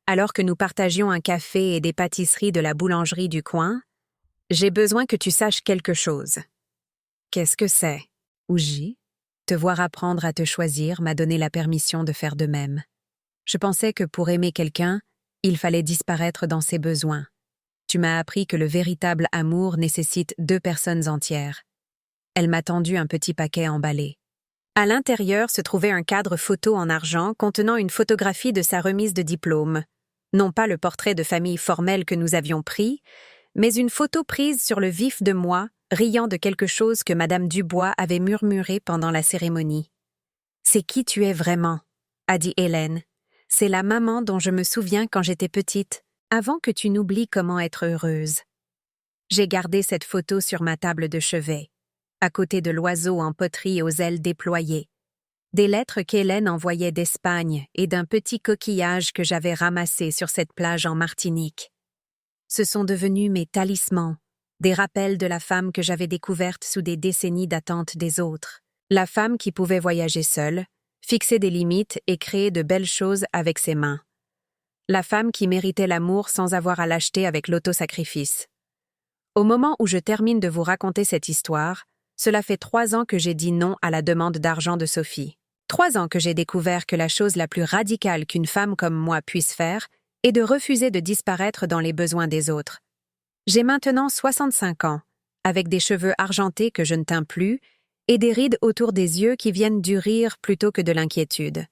alors que nous partagions un café et des pâtisseries de la boulangerie du coin, « j'ai besoin que tu saches quelque chose. » Qu'est-ce que c'est? Ouji, te voir apprendre à te choisir m'a donné la permission de faire de même. Je pensais que pour aimer quelqu'un, il fallait disparaître dans ses besoins. Tu m'as appris que le véritable amour nécessite 2 personnes entières. Elle m'a tendu un petit paquet emballé. À l'intérieur se trouvait un cadre photo en argent contenant une photographie de sa remise de diplôme. Non pas le portrait de famille formel que nous avions pris, mais une photo prise sur le vif de moi, riant de quelque chose que Madame Dubois avait murmuré pendant la cérémonie. « C'est qui tu es vraiment ?» a dit Hélène. « C'est la maman dont je me souviens quand j'étais petite, avant que tu n'oublies comment être heureuse. » J'ai gardé cette photo sur ma table de chevet, à côté de l'oiseau en poterie aux ailes déployées, des lettres qu'Hélène envoyait d'Espagne et d'un petit coquillage que j'avais ramassé sur cette plage en Martinique. Ce sont devenus mes talismans, des rappels de la femme que j'avais découverte sous des décennies d'attente des autres, la femme qui pouvait voyager seule, fixer des limites et créer de belles choses avec ses mains. La femme qui méritait l'amour sans avoir à l'acheter avec l'autosacrifice. Au moment où je termine de vous raconter cette histoire, cela fait 3 ans que j'ai dit non à la demande d'argent de Sophie. 3 ans que j'ai découvert que la chose la plus radicale qu'une femme comme moi puisse faire est de refuser de disparaître dans les besoins des autres. J'ai maintenant 65 ans, avec des cheveux argentés que je ne teins plus et des rides autour des yeux qui viennent du rire plutôt que de l'inquiétude.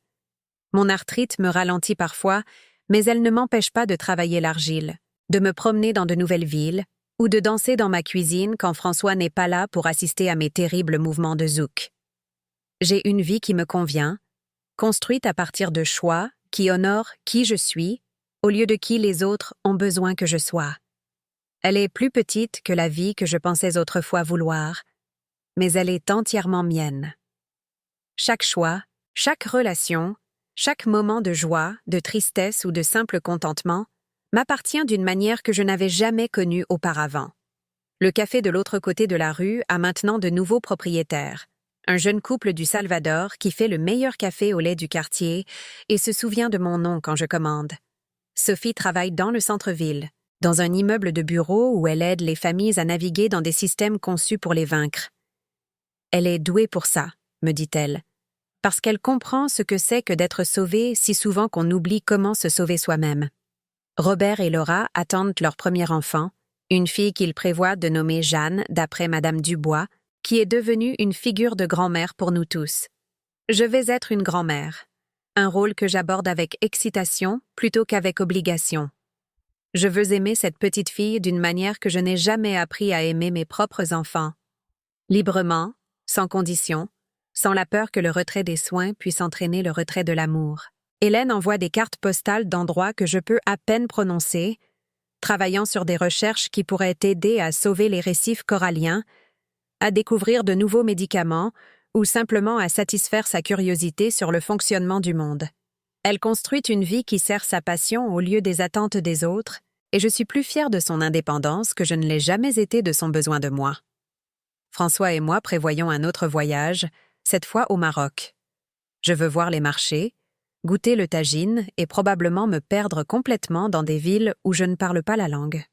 Mon arthrite me ralentit parfois, mais elle ne m'empêche pas de travailler l'argile, de me promener dans de nouvelles villes ou de danser dans ma cuisine quand François n'est pas là pour assister à mes terribles mouvements de zouk. J'ai une vie qui me convient, construite à partir de choix qui honorent qui je suis, au lieu de qui les autres ont besoin que je sois. Elle est plus petite que la vie que je pensais autrefois vouloir, mais elle est entièrement mienne. Chaque choix, chaque relation, chaque moment de joie, de tristesse ou de simple contentement m'appartient d'une manière que je n'avais jamais connue auparavant. Le café de l'autre côté de la rue a maintenant de nouveaux propriétaires. Un jeune couple du Salvador qui fait le meilleur café au lait du quartier et se souvient de mon nom quand je commande. Sophie travaille dans le centre-ville, dans un immeuble de bureaux où elle aide les familles à naviguer dans des systèmes conçus pour les vaincre. Elle est douée pour ça, me dit-elle, parce qu'elle comprend ce que c'est que d'être sauvée si souvent qu'on oublie comment se sauver soi-même. Robert et Laura attendent leur premier enfant, une fille qu'ils prévoient de nommer Jeanne d'après Madame Dubois, qui est devenue une figure de grand-mère pour nous tous. Je vais être une grand-mère, un rôle que j'aborde avec excitation plutôt qu'avec obligation. Je veux aimer cette petite fille d'une manière que je n'ai jamais appris à aimer mes propres enfants. Librement, sans condition, sans la peur que le retrait des soins puisse entraîner le retrait de l'amour. Hélène envoie des cartes postales d'endroits que je peux à peine prononcer, travaillant sur des recherches qui pourraient aider à sauver les récifs coralliens, à découvrir de nouveaux médicaments ou simplement à satisfaire sa curiosité sur le fonctionnement du monde. Elle construit une vie qui sert sa passion au lieu des attentes des autres, et je suis plus fière de son indépendance que je ne l'ai jamais été de son besoin de moi. François et moi prévoyons un autre voyage, cette fois au Maroc. Je veux voir les marchés, goûter le tagine et probablement me perdre complètement dans des villes où je ne parle pas la langue.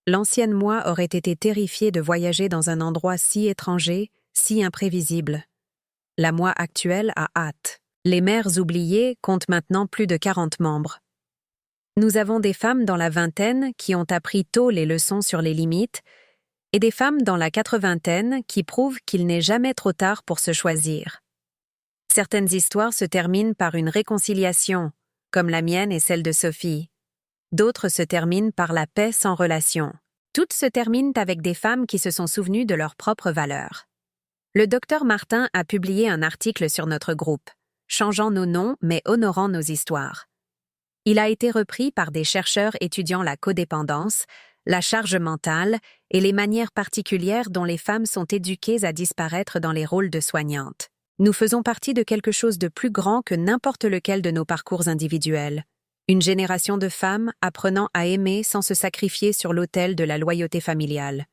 L'ancienne moi aurait été terrifiée de voyager dans un endroit si étranger, si imprévisible. La moi actuelle a hâte. Les mères oubliées comptent maintenant plus de 40 membres. Nous avons des femmes dans la vingtaine qui ont appris tôt les leçons sur les limites et des femmes dans la 80aine qui prouvent qu'il n'est jamais trop tard pour se choisir. Certaines histoires se terminent par une réconciliation, comme la mienne et celle de Sophie. D'autres se terminent par la paix sans relation. Toutes se terminent avec des femmes qui se sont souvenues de leurs propres valeurs. Le docteur Martin a publié un article sur notre groupe, changeant nos noms mais honorant nos histoires. Il a été repris par des chercheurs étudiant la codépendance, la charge mentale et les manières particulières dont les femmes sont éduquées à disparaître dans les rôles de soignantes. Nous faisons partie de quelque chose de plus grand que n'importe lequel de nos parcours individuels. Une génération de femmes apprenant à aimer sans se sacrifier sur l'autel de la loyauté familiale.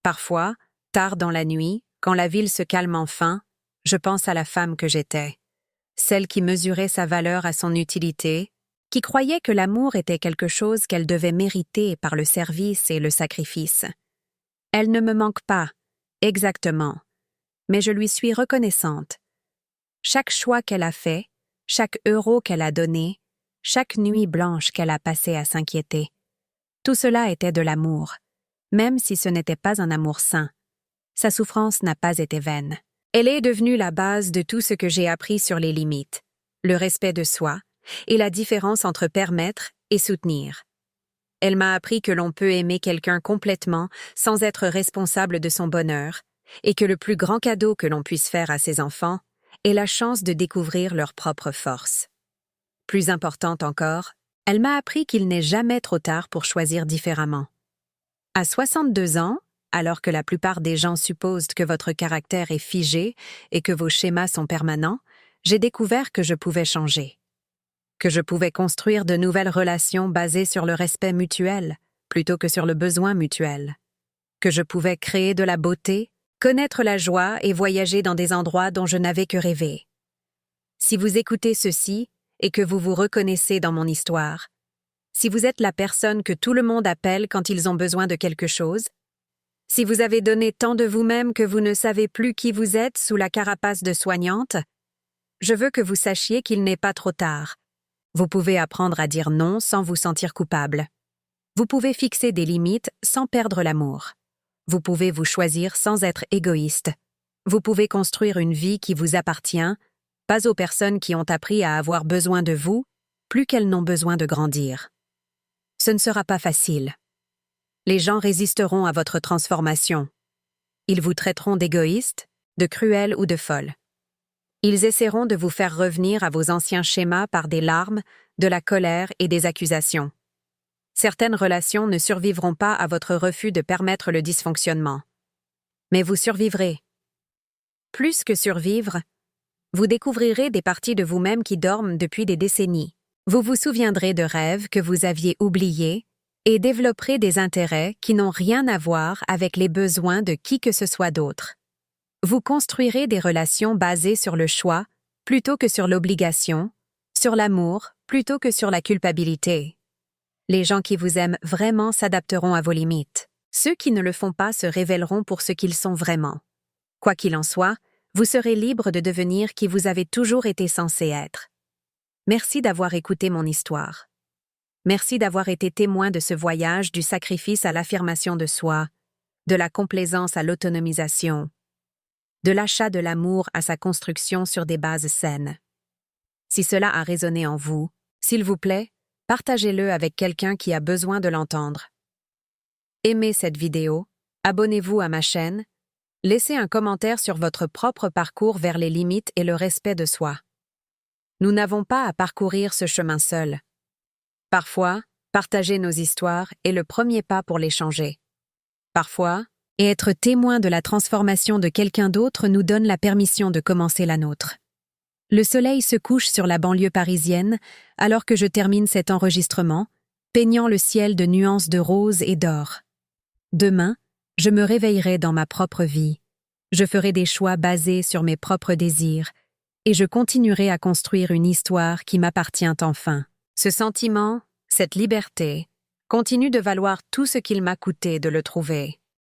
Parfois, tard dans la nuit, quand la ville se calme enfin, je pense à la femme que j'étais. Celle qui mesurait sa valeur à son utilité, qui croyait que l'amour était quelque chose qu'elle devait mériter par le service et le sacrifice. Elle ne me manque pas, exactement, mais je lui suis reconnaissante. Chaque choix qu'elle a fait, chaque euro qu'elle a donné, chaque nuit blanche qu'elle a passée à s'inquiéter. Tout cela était de l'amour, même si ce n'était pas un amour sain. Sa souffrance n'a pas été vaine. Elle est devenue la base de tout ce que j'ai appris sur les limites, le respect de soi et la différence entre permettre et soutenir. Elle m'a appris que l'on peut aimer quelqu'un complètement sans être responsable de son bonheur et que le plus grand cadeau que l'on puisse faire à ses enfants est la chance de découvrir leur propre force. Plus importante encore, elle m'a appris qu'il n'est jamais trop tard pour choisir différemment. À 62 ans, alors que la plupart des gens supposent que votre caractère est figé et que vos schémas sont permanents, j'ai découvert que je pouvais changer. Que je pouvais construire de nouvelles relations basées sur le respect mutuel, plutôt que sur le besoin mutuel. Que je pouvais créer de la beauté, connaître la joie et voyager dans des endroits dont je n'avais que rêvé. Si vous écoutez ceci, et que vous vous reconnaissez dans mon histoire, si vous êtes la personne que tout le monde appelle quand ils ont besoin de quelque chose, si vous avez donné tant de vous-même que vous ne savez plus qui vous êtes sous la carapace de soignante, je veux que vous sachiez qu'il n'est pas trop tard. Vous pouvez apprendre à dire non sans vous sentir coupable. Vous pouvez fixer des limites sans perdre l'amour. Vous pouvez vous choisir sans être égoïste. Vous pouvez construire une vie qui vous appartient, pas aux personnes qui ont appris à avoir besoin de vous, plus qu'elles n'ont besoin de grandir. Ce ne sera pas facile. Les gens résisteront à votre transformation. Ils vous traiteront d'égoïste, de cruel ou de folle. Ils essaieront de vous faire revenir à vos anciens schémas par des larmes, de la colère et des accusations. Certaines relations ne survivront pas à votre refus de permettre le dysfonctionnement. Mais vous survivrez. Plus que survivre, vous découvrirez des parties de vous-même qui dorment depuis des décennies. Vous vous souviendrez de rêves que vous aviez oubliés et développerez des intérêts qui n'ont rien à voir avec les besoins de qui que ce soit d'autre. Vous construirez des relations basées sur le choix plutôt que sur l'obligation, sur l'amour plutôt que sur la culpabilité. Les gens qui vous aiment vraiment s'adapteront à vos limites. Ceux qui ne le font pas se révéleront pour ce qu'ils sont vraiment. Quoi qu'il en soit, vous serez libre de devenir qui vous avez toujours été censé être. Merci d'avoir écouté mon histoire. Merci d'avoir été témoin de ce voyage du sacrifice à l'affirmation de soi, de la complaisance à l'autonomisation, de l'achat de l'amour à sa construction sur des bases saines. Si cela a résonné en vous, s'il vous plaît, partagez-le avec quelqu'un qui a besoin de l'entendre. Aimez cette vidéo, abonnez-vous à ma chaîne, laissez un commentaire sur votre propre parcours vers les limites et le respect de soi. Nous n'avons pas à parcourir ce chemin seul. Parfois, partager nos histoires est le premier pas pour les changer. Parfois, être témoin de la transformation de quelqu'un d'autre nous donne la permission de commencer la nôtre. Le soleil se couche sur la banlieue parisienne alors que je termine cet enregistrement, peignant le ciel de nuances de rose et d'or. Demain, je me réveillerai dans ma propre vie. Je ferai des choix basés sur mes propres désirs et je continuerai à construire une histoire qui m'appartient enfin. Ce sentiment, cette liberté, continue de valoir tout ce qu'il m'a coûté de le trouver.